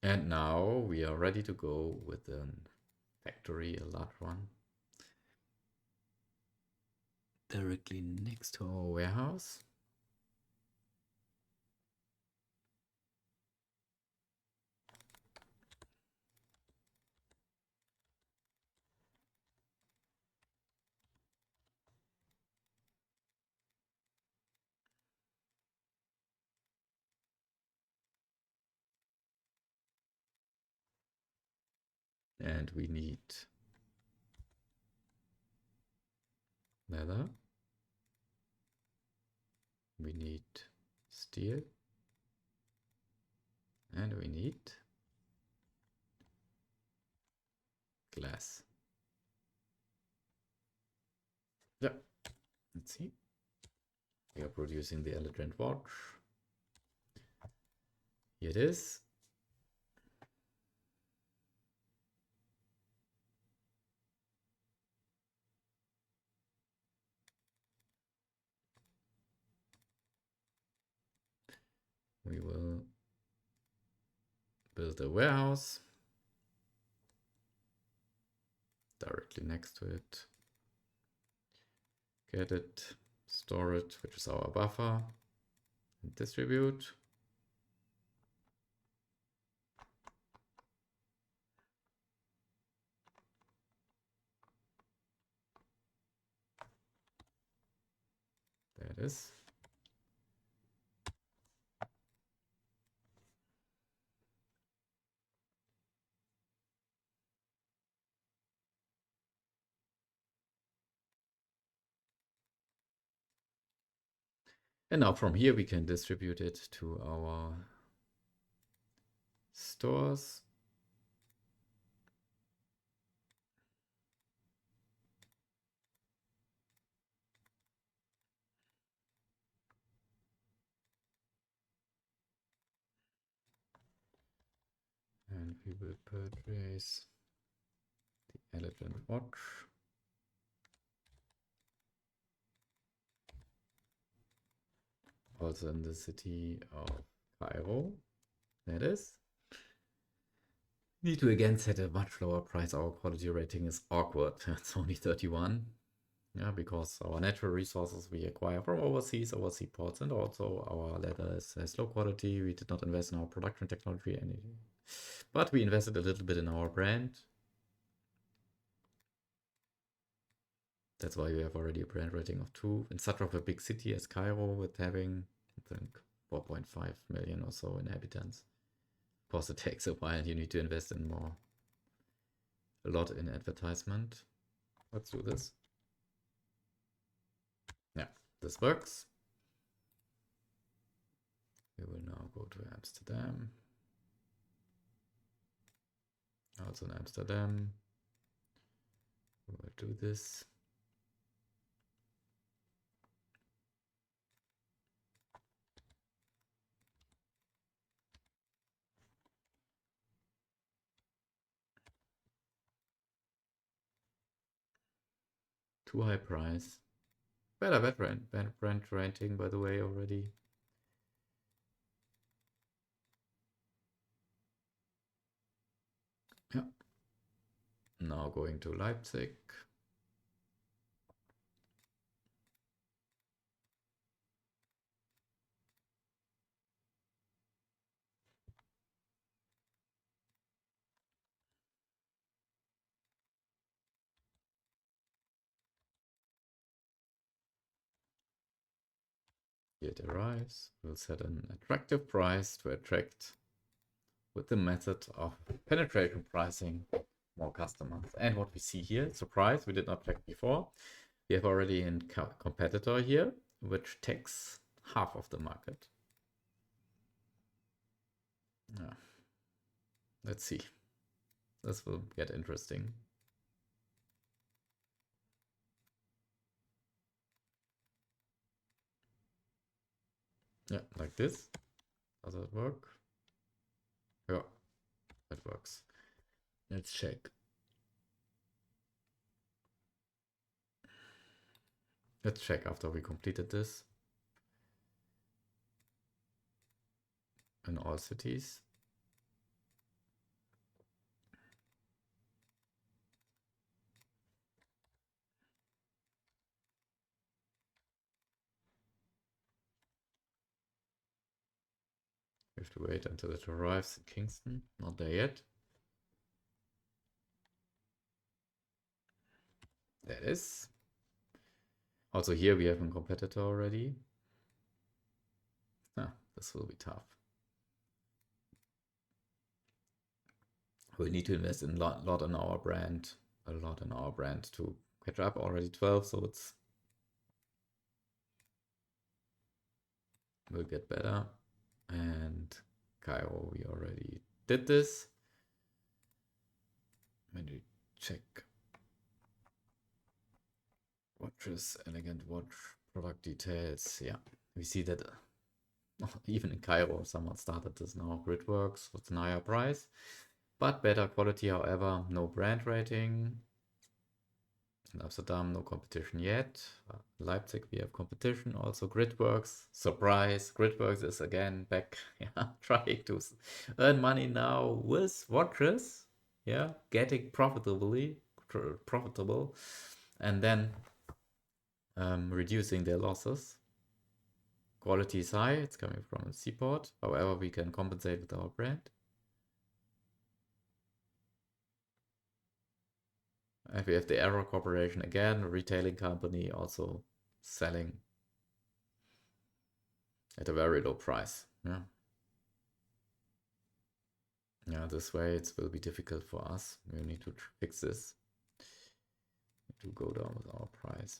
And now we are ready to go with a factory, a large one, directly next to our warehouse. And we need leather. We need steel. And we need glass. Yeah, let's see. We are producing the elegant watch. Here it is. We will build a warehouse directly next to it. Get it, store it, which is our buffer, and distribute. There it is. And now from here we can distribute it to our stores. And we will purchase the elegant watch. Also in the city of Cairo. There it is. Need to again set a much lower price. Our quality rating is awkward. It's only 31. Yeah, because our natural resources we acquire from overseas ports, and also our leather has low quality. We did not invest in our production technology, but we invested a little bit in our brand. That's why we have already a brand rating of 2 in such of a big city as Cairo, with having, I think, 4.5 million or so inhabitants. Of course, it takes a while. You need to invest in a lot in advertisement. Let's do this. Yeah, this works. We will now go to Amsterdam. Also in Amsterdam. We will do this. Too high price. Better brand rating, by the way, already. Yeah. Now going to Leipzig. Here it arrives. We'll set an attractive price to attract, with the method of penetration pricing, more customers. And what we see here, surprise, we did not check before. We have already a competitor here which takes half of the market. Yeah. Let's see. This will get interesting. Yeah, like this. Does that work? Yeah, that works. Let's check. Let's check after we completed this. In all cities. We have to wait until it arrives in Kingston. Not there yet. There it is. Also here we have a competitor already. This will be tough. We need to invest in a lot in our brand. A lot in our brand to catch up. Already 12, so it's will get better. And Cairo, we already did this. When we check watches, elegant watch, product details, yeah, we see that even in Cairo, someone started this now. Gridworks with an higher price, but better quality, however, no brand rating. In Amsterdam, no competition yet. Leipzig, we have competition. Also Gridworks, surprise. Gridworks is again back, yeah, trying to earn money now with watches, yeah, getting profitable, and then reducing their losses. Quality is high, it's coming from a seaport. However, we can compensate with our brand. And we have the Arrow Corporation again, a retailing company, also selling at a very low price. Yeah. Yeah, this way it will be difficult for us. We need to fix this. We need to go down with our price.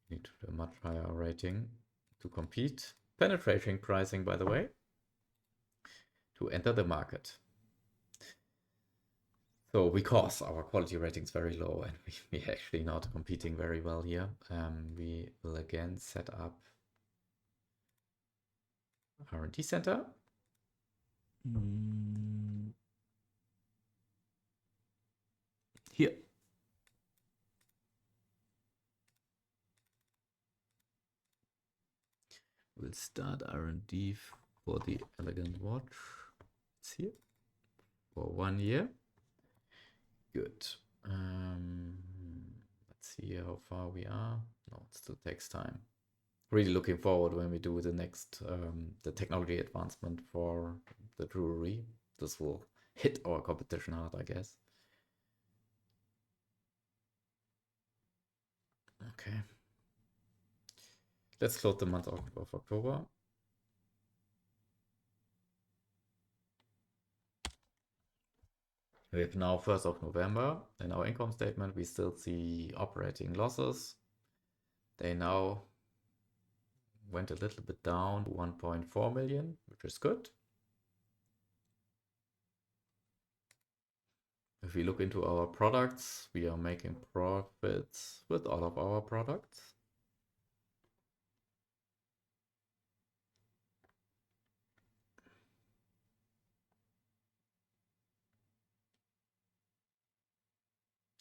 We need to do a much higher rating to compete. Penetration pricing, by the way, to enter the market. So because our quality rating is very low and we actually not competing very well here, we will again set up R&D center. Here. We'll start R&D for the elegant watch. It's here for 1 year. Good. Let's see how far we are. No, it still takes time. Really looking forward when we do the next the technology advancement for the jewelry. This will hit our competition hard, I guess. Okay. Let's close the month of October. We have now 1st of November. In our income statement, we still see operating losses. They now went a little bit down to 1.4 million, which is good. If we look into our products, we are making profits with all of our products.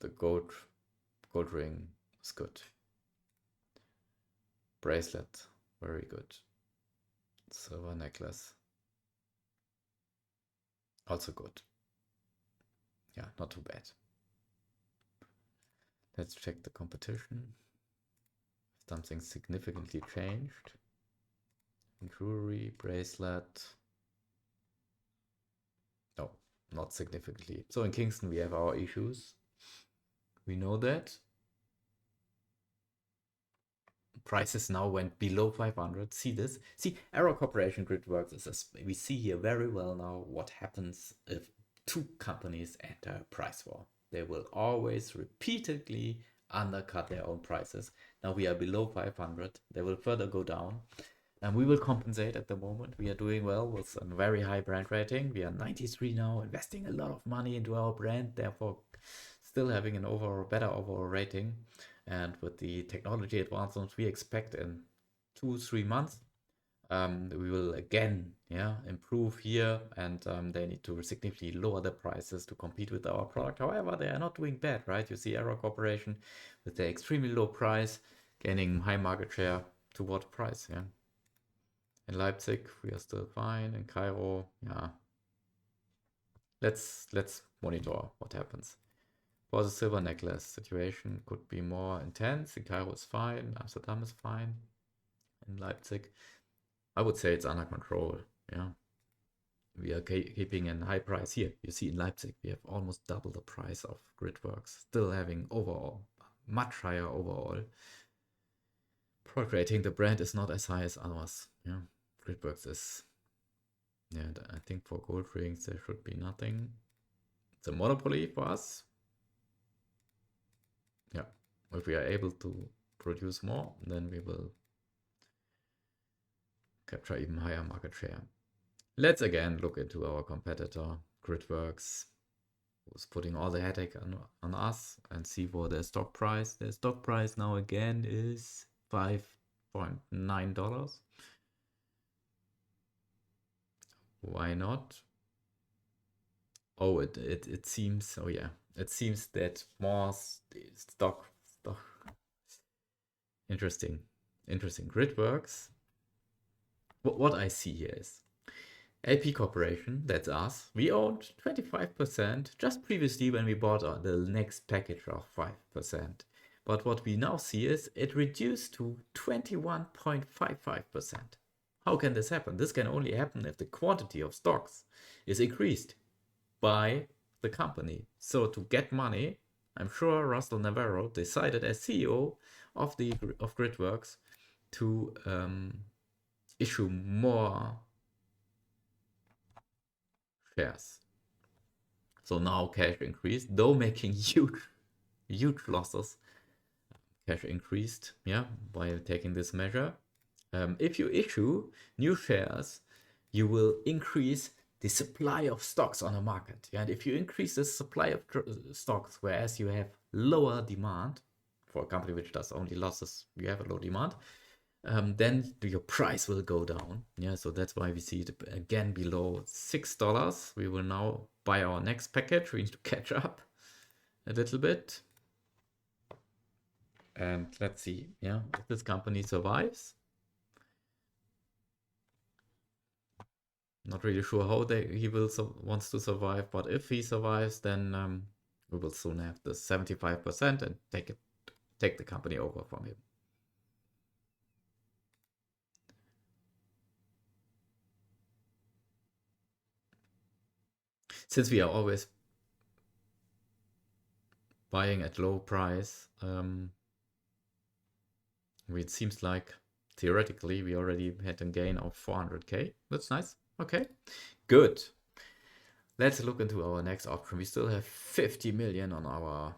The gold ring is good. Bracelet, very good. Silver necklace, also good. Yeah, not too bad. Let's check the competition. Something significantly changed. Jewelry, bracelet. No, not significantly. So in Kingston we have our issues. We know that. Prices now went below 500. See this? See, Arrow Corporation Gridworks is this. We see here very well now what happens if two companies enter a price war. They will always repeatedly undercut their own prices. Now we are below 500. They will further go down. And we will compensate at the moment. We are doing well with a very high brand rating. We are 93 now, investing a lot of money into our brand, therefore still having an better overall rating. And with the technology advancements we expect in 2-3 months, we will again improve here, and they need to significantly lower the prices to compete with our product. However, they are not doing bad, right? You see Aero Corporation with their extremely low price gaining high market share to what price? Yeah. In Leipzig, we are still fine. In Cairo, yeah. Let's monitor what happens. For the silver necklace, situation could be more intense. In Cairo is fine. Amsterdam is fine. In Leipzig, I would say it's under control. Yeah. We are keeping a high price here. You see in Leipzig, we have almost double the price of Gridworks, still having overall much higher overall. Product rating, the brand is not as high as ours. Yeah. Gridworks is, yeah, I think for gold rings there should be nothing. It's a monopoly for us. Yeah, if we are able to produce more, then we will capture even higher market share. Let's again look into our competitor, Gridworks, who's putting all the headache on us, and see for their stock price. Their stock price now again is $5.9. Why not? Oh, it seems, oh yeah, it seems that more stock. Interesting. Gridworks. What I see here is LP Corporation, that's us. We owned 25% just previously when we bought the next package of 5%. But what we now see is it reduced to 21.55%. How can this happen? This can only happen if the quantity of stocks is increased by the company. So to get money, I'm sure Russell Navarro decided as CEO of Gridworks to issue more shares. So now cash increased, though making huge losses. Cash increased, yeah, by taking this measure. If you issue new shares, you will increase the supply of stocks on the market. Yeah? And if you increase the supply of stocks, whereas you have lower demand, for a company which does only losses, you have a low demand, then your price will go down. Yeah, so that's why we see it again below $6. We will now buy our next package. We need to catch up a little bit. And let's see, yeah, if this company survives. Not really sure how he wants to survive, but if he survives, then we will soon have the 75% and take the company over from him. Since we are always buying at low price, it seems like theoretically we already had a gain of 400k. That's nice. Okay, good. Let's look into our next option. We still have 50 million on our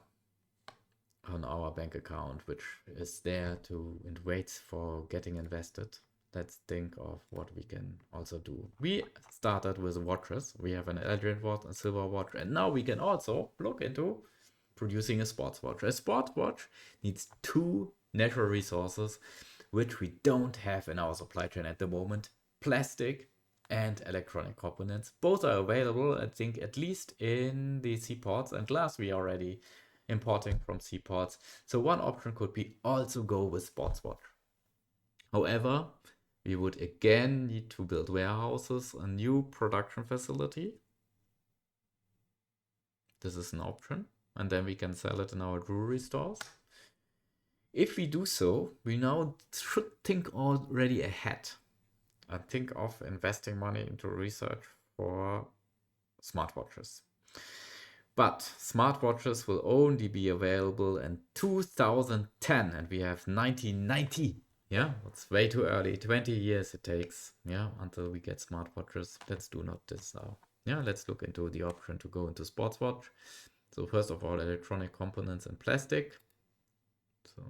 bank account, which is there and waits for getting invested. Let's think of what we can also do. We started with watches. We have an Adrian watch, a silver watch, and now we can also look into producing a sports watch. A sports watch needs two natural resources, which we don't have in our supply chain at the moment: plastic and electronic components. Both are available, I think, at least in the seaports, and glass we are already importing from seaports. So one option could be also go with sports watch. However, we would again need to build warehouses, a new production facility. This is an option, and then we can sell it in our jewelry stores. If we do so, we now should think already ahead and think of investing money into research for smartwatches. But smartwatches will only be available in 2010, and we have 1990. Yeah, it's way too early. 20 years it takes, yeah, until we get smartwatches. Let's do not this now. Yeah, let's look into the option to go into sports watch. So first of all, electronic components and plastic. So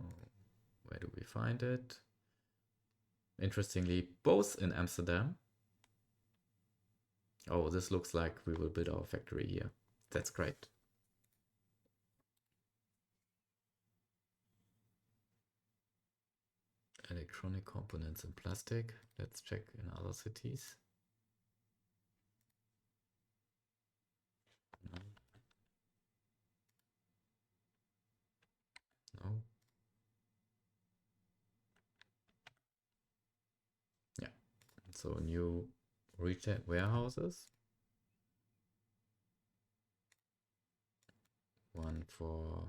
where do we find it? Interestingly, both in Amsterdam. Oh, this looks like we will build our factory here. That's great. Electronic components and plastic. Let's check in other cities. No. No. Yeah. So new retail warehouses. One for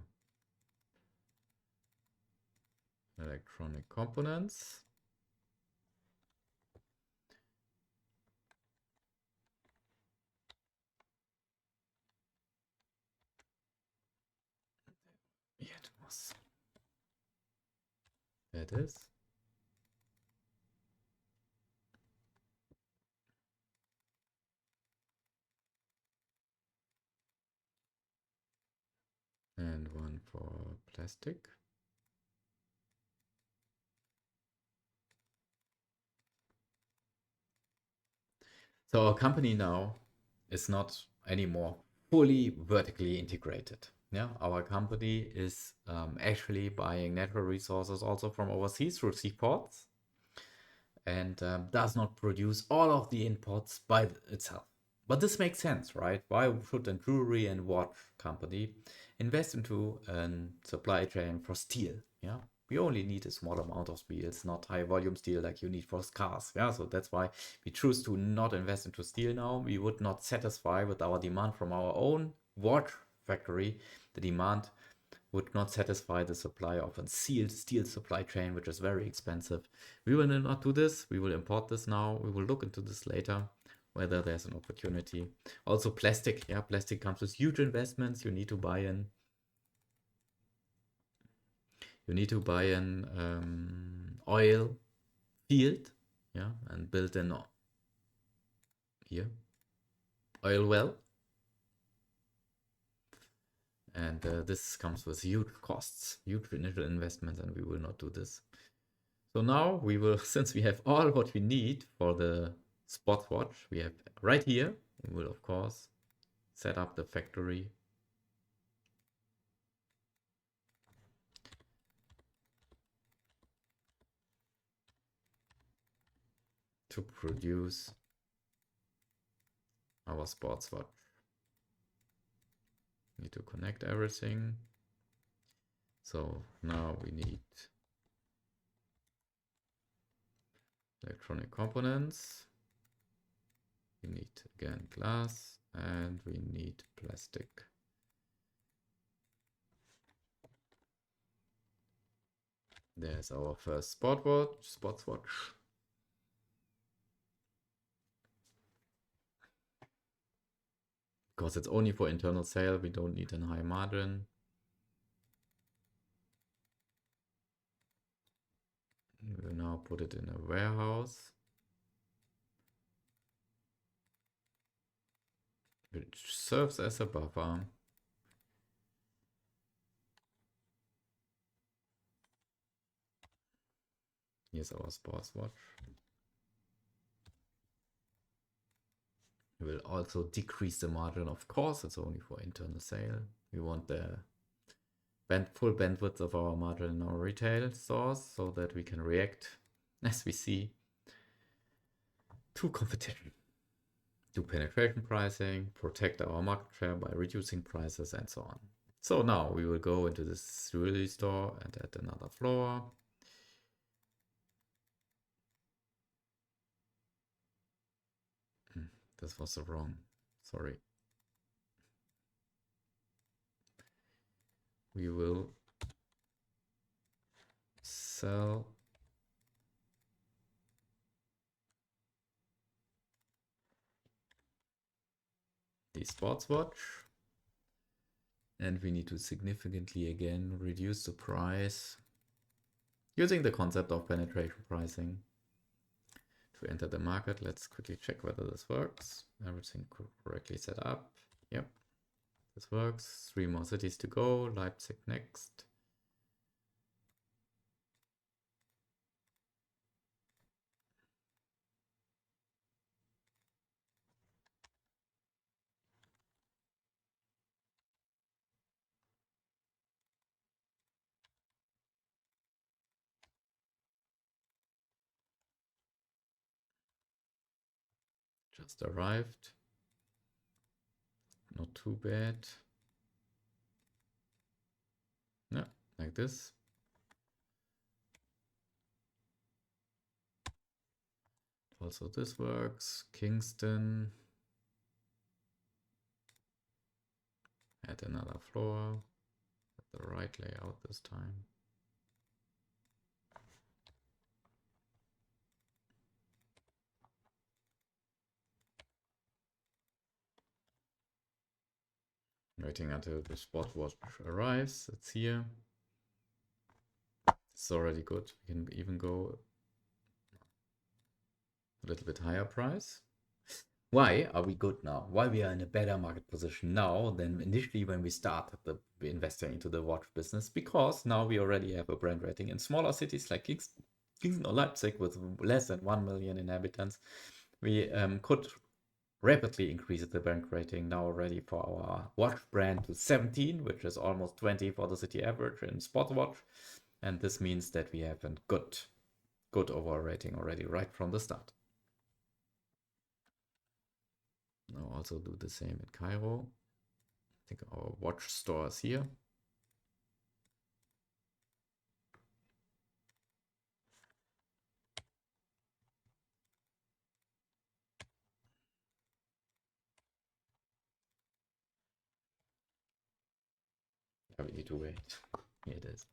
electronic components. Yeah, it was. There it is. And one for plastic. So our company now is not anymore fully vertically integrated. Yeah, our company is actually buying natural resources also from overseas through seaports, and does not produce all of the imports by itself. But this makes sense, right? Why should a jewelry and watch company invest into a supply chain for steel? Yeah, we only need a small amount of steel. It's not high volume steel like you need for cars. Yeah, so that's why we choose to not invest into steel now. We would not satisfy with our demand from our own watch factory the demand would not satisfy the supply of a sealed steel supply chain, which is very expensive. We will not do this. We will import this now. We will look into this later, whether there's an opportunity. Also plastic. Yeah, plastic comes with huge investments. You need to buy an oil field, yeah, and build an here oil well. And this comes with huge costs, huge initial investments, and we will not do this. So now we will, since we have all what we need for the spot watch, we have right here, we will of course set up the factory to produce our sports watch. Need to connect everything. So now we need electronic components. We need again glass, and we need plastic. There's our first sports watch. Because it's only for internal sale, we don't need a high margin. We will now put it in a warehouse, which serves as a buffer. Here's our sports watch. We will also decrease the margin, of course. It's only for internal sale. We want the full bandwidth of our margin in our retail stores so that we can react as we see to competition, do penetration pricing, protect our market share by reducing prices, and so on. So now we will go into this jewelry store and add another floor. This was wrong. Sorry. We will sell the sports watch, and we need to significantly again reduce the price using the concept of penetration pricing to enter the market. Let's quickly check whether this works. Everything correctly set up. Yep, this works. 3 more cities to go. Leipzig next. Just arrived. Not too bad. Yeah, like this. Also this works. Kingston. Add another floor. The right layout this time. Waiting until the spot watch arrives. It's here. It's already good. We can even go a little bit higher price. Why are we good now? Why we are in a better market position now than initially when we started investing into the watch business? Because now we already have a brand rating in smaller cities like Kingston or Leipzig with less than 1 million inhabitants. We could rapidly increase the brand rating now already for our watch brand to 17, which is almost 20 for the city average in sport watch. And this means that we have a good overall rating already right from the start. Now also do the same in Cairo. I think our watch store is here. We need to wait. Here it is.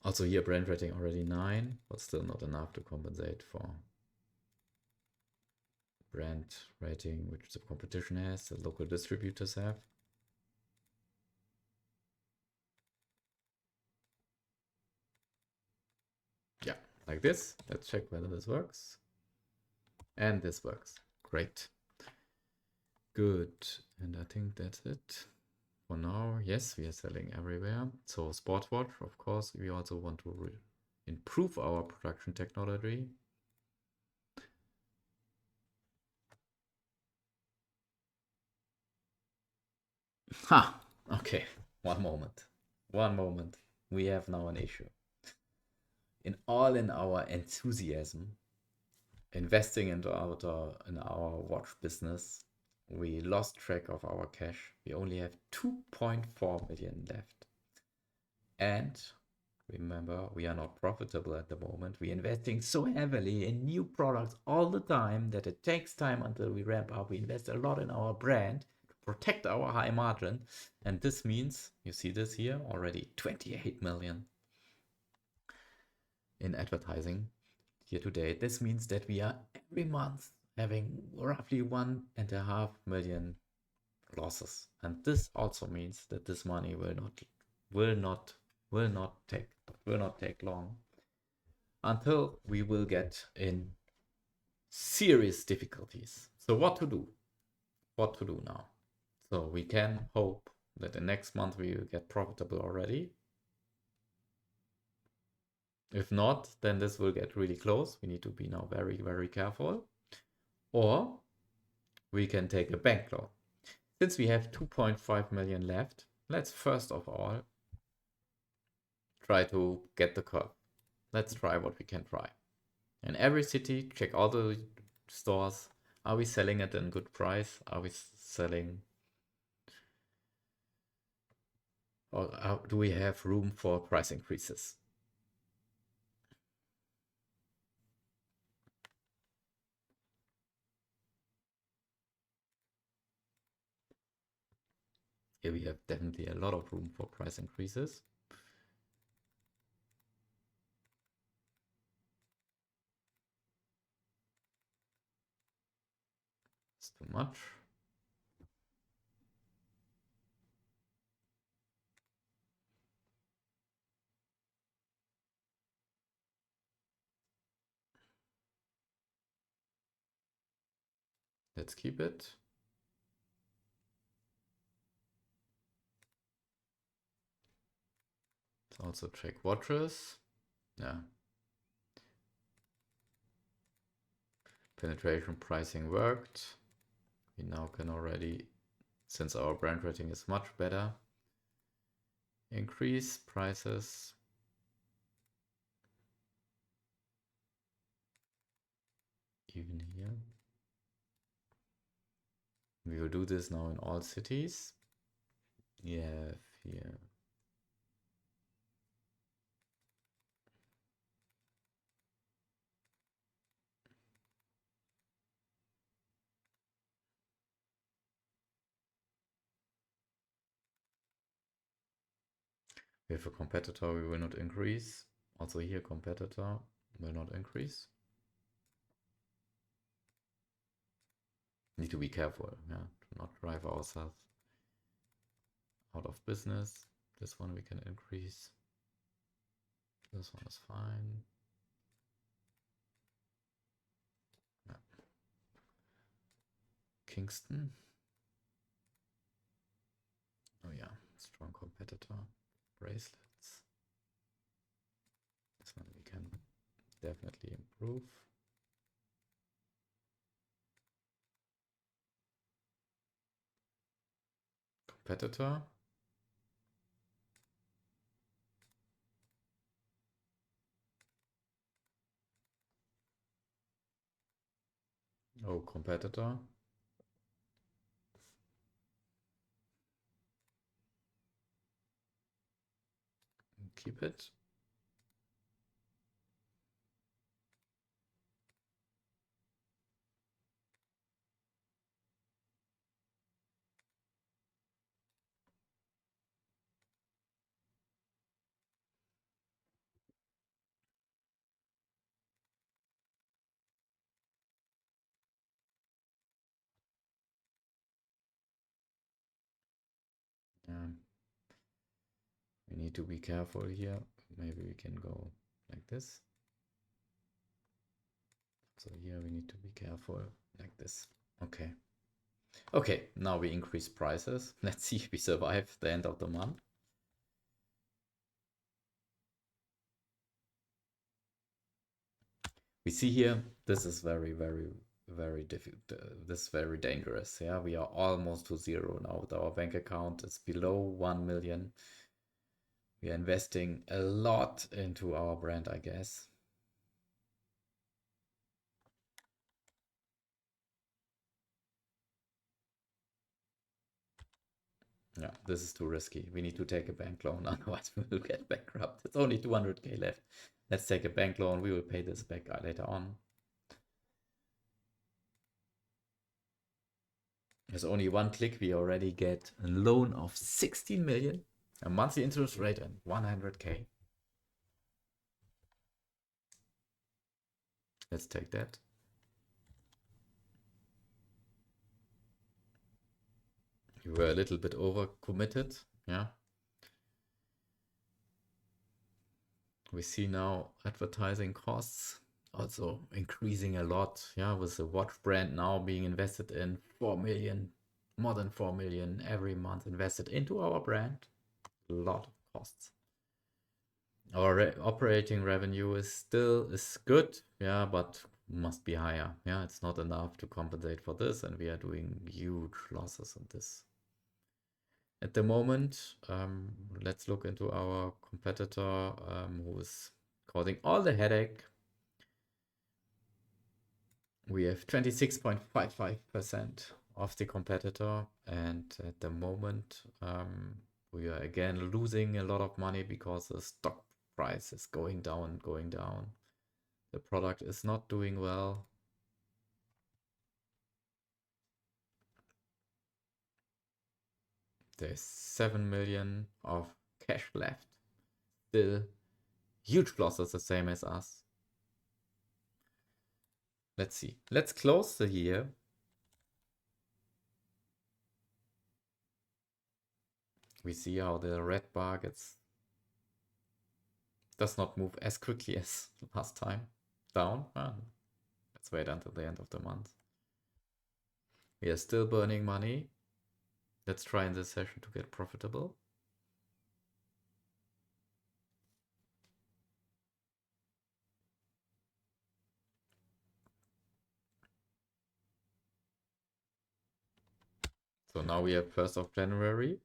Also here brand rating already 9, but still not enough to compensate for brand rating which the competition has, the local distributors have. Yeah, like this. Let's check whether this works. And this works. Great. Good. And I think that's it for now. Yes, we are selling everywhere. So sport watch, of course, we also want to improve our production technology. Ha! Okay, one moment. We have now an issue. In our enthusiasm, investing in our watch business, we lost track of our cash. We only have 2.4 million left. And remember, we are not profitable at the moment. We're investing so heavily in new products all the time that it takes time until we ramp up. We invest a lot in our brand to protect our high margin. And this means, you see this here, already 28 million in advertising year to date. This means that we are every month having roughly 1.5 million losses. And this also means that this money will not take long until we will get in serious difficulties. So what to do? What to do now? So we can hope that the next month we will get profitable already. If not, then this will get really close. We need to be now very, very careful. Or we can take a bank loan. Since we have 2.5 million left, let's first of all try to get the curve. Let's try what we can try. In every city, check all the stores. Are we selling at a good price? Are we selling, or do we have room for price increases? Here we have definitely a lot of room for price increases. It's too much. Let's keep it. Let's also check watches. Yeah. Penetration pricing worked. We now can already, since our brand rating is much better, increase prices. Even here. We will do this now in all cities. We have here we have a competitor we will not increase. Also here competitor will not increase. Need to be careful, yeah, to not drive ourselves out of business. This one we can increase. This one is fine. Yeah. Kingston. Oh yeah, strong competitor. Bracelets. This one we can definitely improve. Competitor. Oh, competitor. Keep it. Yeah. We need to be careful here. Maybe we can go like this. So here we need to be careful like this. Okay. Okay, now we increase prices. Let's see if we survive the end of the month. We see here, this is very difficult. This is very dangerous. Yeah, we are almost to zero now. Our bank account is below 1 million. We are investing a lot into our brand, I guess. Yeah, this is too risky. We need to take a bank loan, otherwise we will get bankrupt. It's only 200k left. Let's take a bank loan. We will pay this back later on. There's only one click. We already get a loan of 16 million, a monthly interest rate and 100k. Let's take that. We were a little bit over committed. Yeah. We see now advertising costs also increasing a lot. Yeah, with the watch brand now being invested in 4 million, more than 4 million every month invested into our brand. A lot of costs. Our operating revenue is good, yeah, but must be higher. Yeah, it's not enough to compensate for this, and we are doing huge losses on this. At the moment, let's look into our competitor who is causing all the headache. We have 26.55% of the competitor, and at the moment, we are again losing a lot of money because the stock price is going down, going down. The product is not doing well. There's 7 million of cash left. Still huge losses, the same as us. Let's see. Let's close the year. We see how the red bar does not move as quickly as last time down. Let's wait until the end of the month. We are still burning money. Let's try in this session to get profitable. So now we have 1st of January.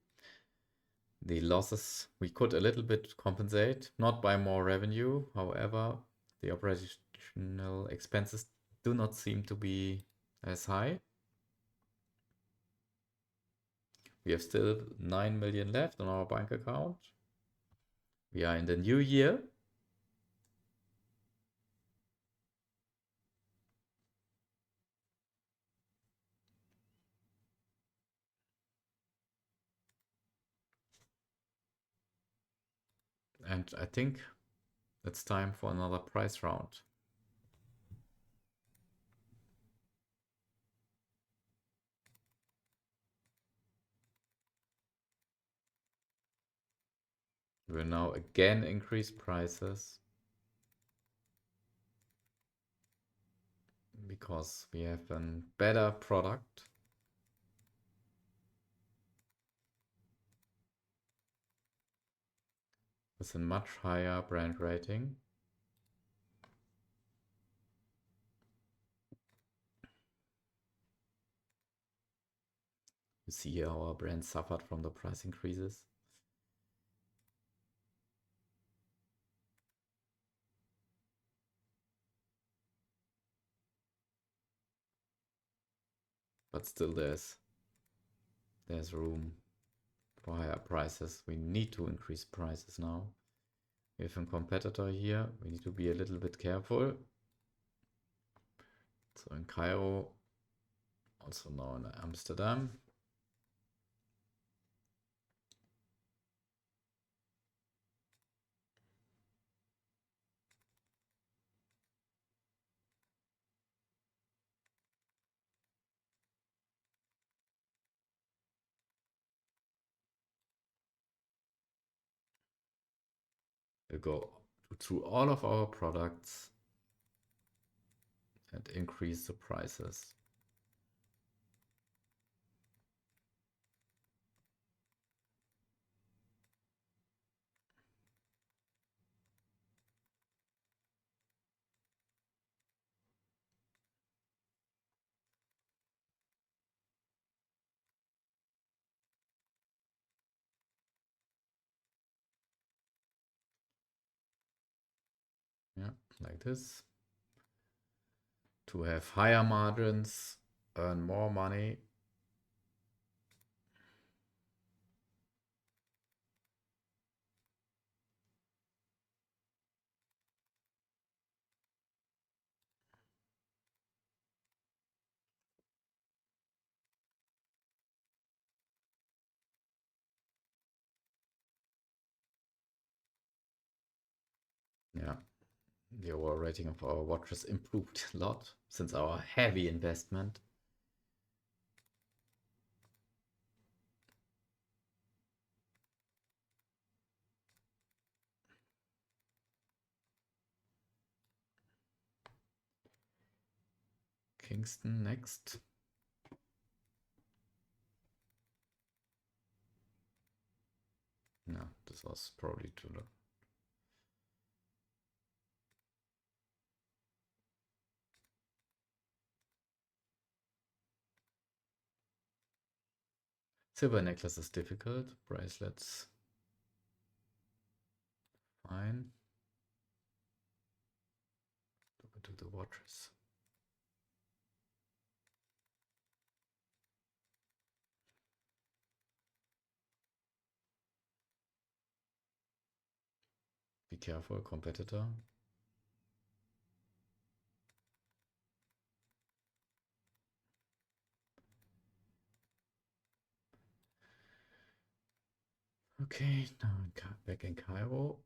The losses we could a little bit compensate, not by more revenue. However, the operational expenses do not seem to be as high. We have still 9 million left on our bank account. We are in the new year. And I think it's time for another price round. We will now again increase prices because we have a better product with a much higher brand rating. You see here our brand suffered from the price increases. But still there's room for higher prices. We need to increase prices now. We have a competitor here. We need to be a little bit careful. So in Cairo, also now in Amsterdam. We'll go through all of our products and increase the prices. Yeah, like this. To have higher margins, earn more money. Yeah, the overall rating of our watches improved a lot since our heavy investment. Kingston next. No, this was probably too low. Silver necklace is difficult. Bracelets, fine. Look into the watches. Be careful, competitor. Okay, now back in Cairo.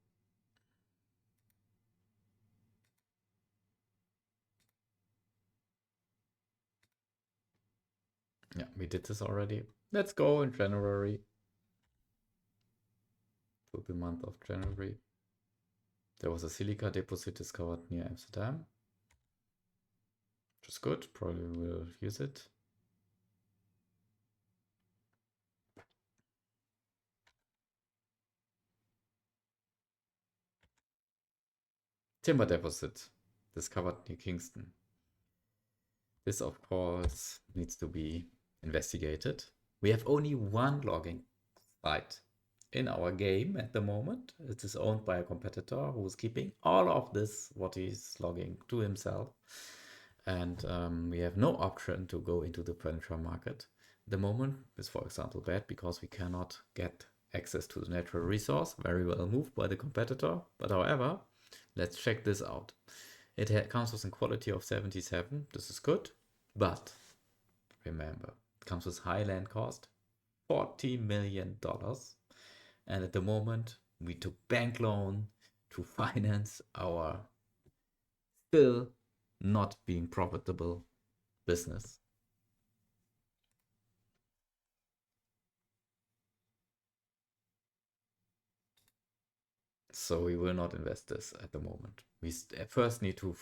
Yeah, we did this already. Let's go in January. To the month of January. There was a silica deposit discovered near Amsterdam. Which is good, probably will use it. Timber deposit discovered near Kingston. This, of course, needs to be investigated. We have only one logging site in our game at the moment. It is owned by a competitor who is keeping all of this, what he's logging, to himself. And we have no option to go into the furniture market. the moment is, for example, bad because we cannot get access to the natural resource. Very well moved by the competitor. But however, let's check this out. It comes with a quality of 77. This is good. But remember, it comes with high land cost, $40 million. And at the moment, we took bank loan to finance our still not being profitable business. So we will not invest this at the moment. We first need to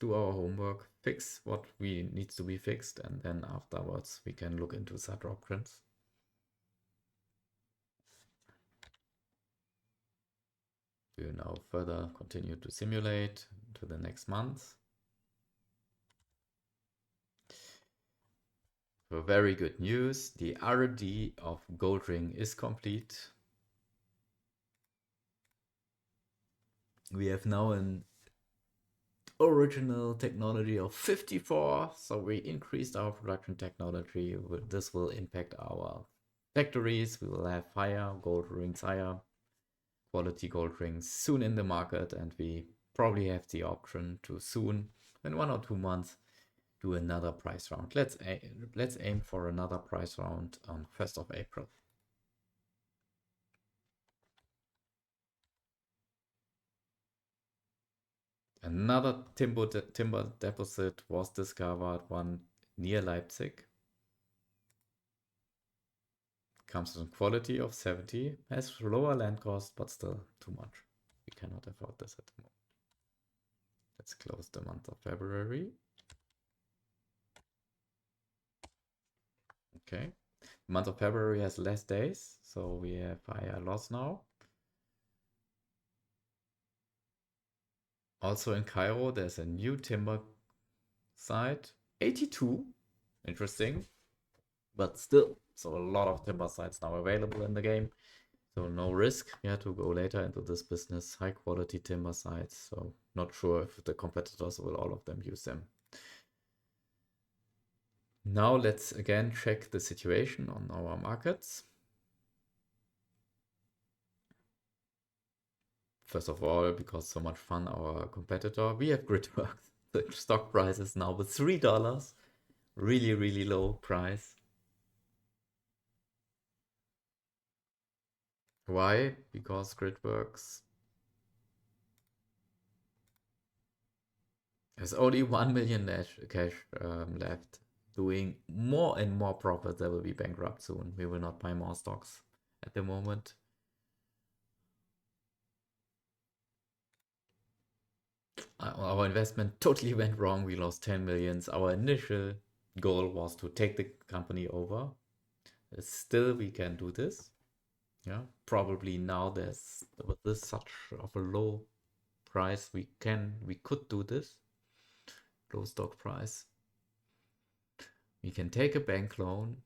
do our homework, fix what needs to be fixed, and then afterwards we can look into such options. We will now further continue to simulate to the next month. So very good news. The R&D of Goldring is complete. We have now an original technology of 54, so we increased our production technology. This will impact our factories. We will have higher gold rings, higher quality gold rings soon in the market, and we probably have the option to soon, in 1 or 2 months, do another price round. Let's aim for another price round on 1st of April. Another timber deposit was discovered, one near Leipzig. Comes with a quality of 70, has lower land cost, but still too much. We cannot afford this at the moment. Let's close the month of February. Okay. The month of February has less days, so we have higher loss now. Also in Cairo, there's a new timber site, 82. Interesting, but still, so a lot of timber sites now available in the game. So no risk. We had to go later into this business, high quality timber sites. So not sure if the competitors will all of them use them. Now let's again check the situation on our markets. First of all, because so much fun, our competitor, we have Gridworks. The stock price is now with $3. Really, really low price. Why? Because Gridworks has only 1 million cash left. Doing more and more profit, they will be bankrupt soon. We will not buy more stocks at the moment. Our investment totally went wrong. We lost 10 millions. Our initial goal was to take the company over. Still, we can do this. Yeah, probably now with this such of a low price, we could do this. Low stock price. We can take a bank loan,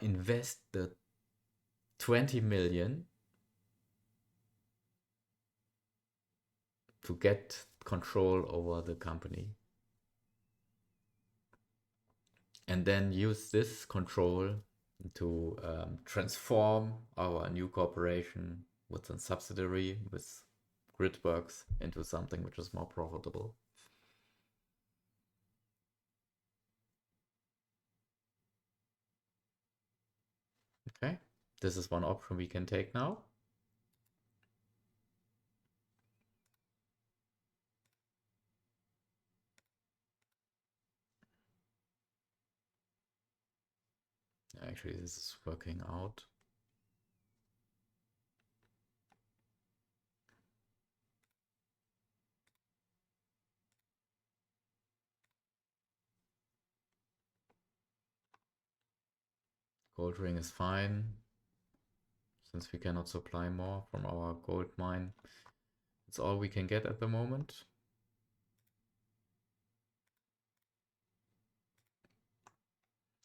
invest the 20 million to get control over the company. And then use this control to transform our new corporation with a subsidiary with Gridworks into something which is more profitable. Okay, this is one option we can take now. Actually, this is working out. Gold ring is fine, since we cannot supply more from our gold mine. It's all we can get at the moment.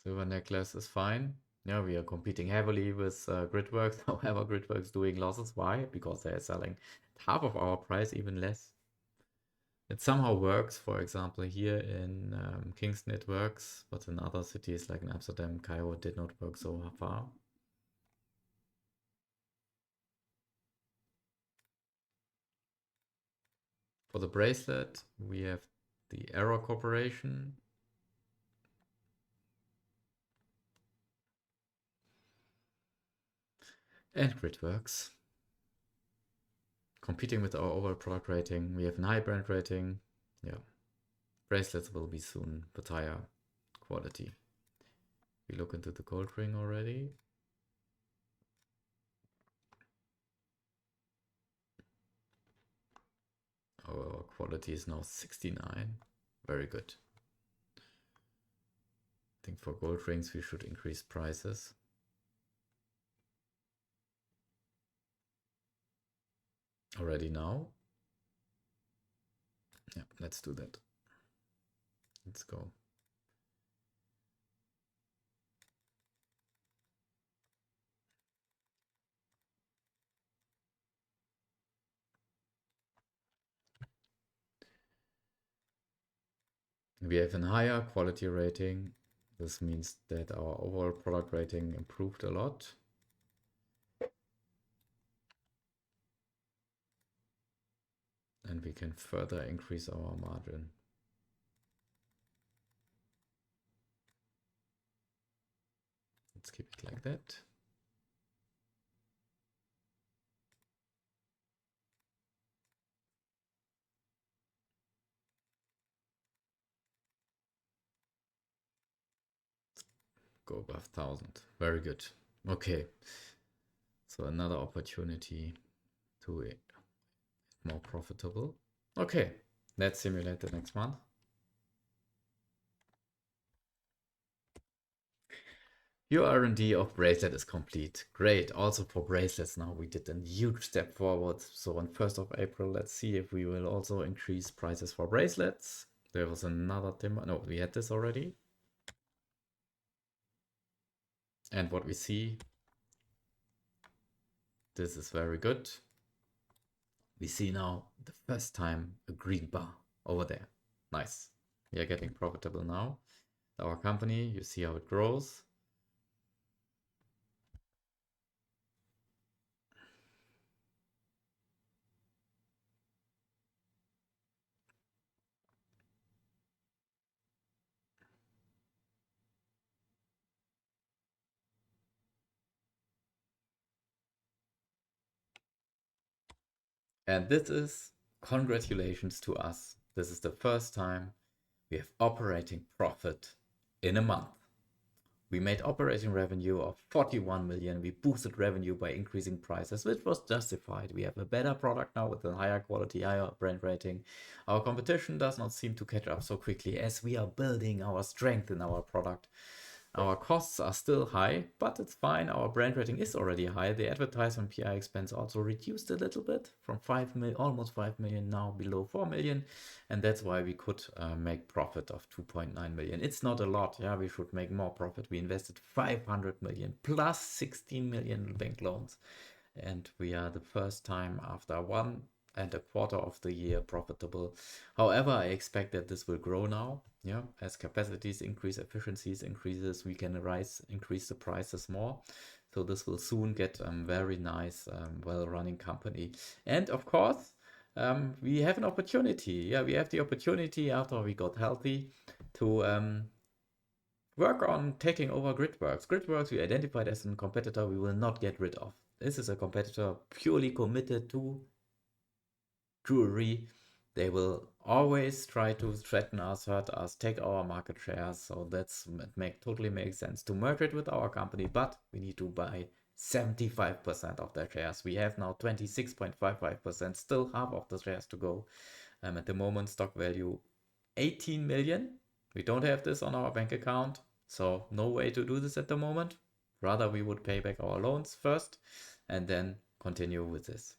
Silver necklace is fine. Yeah, we are competing heavily with Gridworks. However, Gridworks doing losses. Why? Because they are selling half of our price, even less. It somehow works, for example, here in Kingston it works, but in other cities like in Amsterdam, Cairo, it did not work so far. For the bracelet, we have the Error Corporation. And Gridworks. Competing with our overall product rating, we have a high brand rating. Yeah, bracelets will be soon, but higher quality. We look into the gold ring already. Our quality is now 69. Very good. I think for gold rings we should increase prices. Already now. Yeah, let's do that. Let's go. We have a higher quality rating. This means that our overall product rating improved a lot. And we can further increase our margin. Let's keep it like that. Go above 1,000. Very good. Okay. So another opportunity to be more profitable. Okay. Let's simulate the next month. Your R&D of bracelet is complete. Great. Also for bracelets now we did a huge step forward. So on 1st of April, let's see if we will also increase prices for bracelets. There was another timber. No, we had this already. And what we see, this is very good. We see now the first time a green bar over there. Nice. We are getting profitable now. Our company, you see how it grows. And this is congratulations to us. This is the first time we have operating profit in a month. We made operating revenue of 41 million. We boosted revenue by increasing prices, which was justified. We have a better product now with a higher quality, higher brand rating. Our competition does not seem to catch up so quickly as we are building our strength in our product. Our costs are still high, but it's fine. Our brand rating is already high. The advertisement PI expense also reduced a little bit from 5 million, almost 5 million, now below 4 million. And that's why we could make profit of 2.9 million. It's not a lot. Yeah, we should make more profit. We invested 500 million plus 16 million bank loans. And we are the first time after 1.25 of the year profitable. However, I expect that this will grow now. Yeah, as capacities increase, efficiencies increases, we can increase the prices more. So this will soon get a very nice, well-running company. And of course, we have an opportunity. Yeah, we have the opportunity after we got healthy to work on taking over Gridworks. Gridworks we identified as a competitor we will not get rid of. This is a competitor purely committed to jewelry. They will always try to threaten us, hurt us, take our market shares. So totally makes sense to merge it with our company, but we need to buy 75% of their shares. We have now 26.55%, still half of the shares to go. At the moment, stock value 18 million. We don't have this on our bank account, so no way to do this at the moment. Rather, we would pay back our loans first and then continue with this.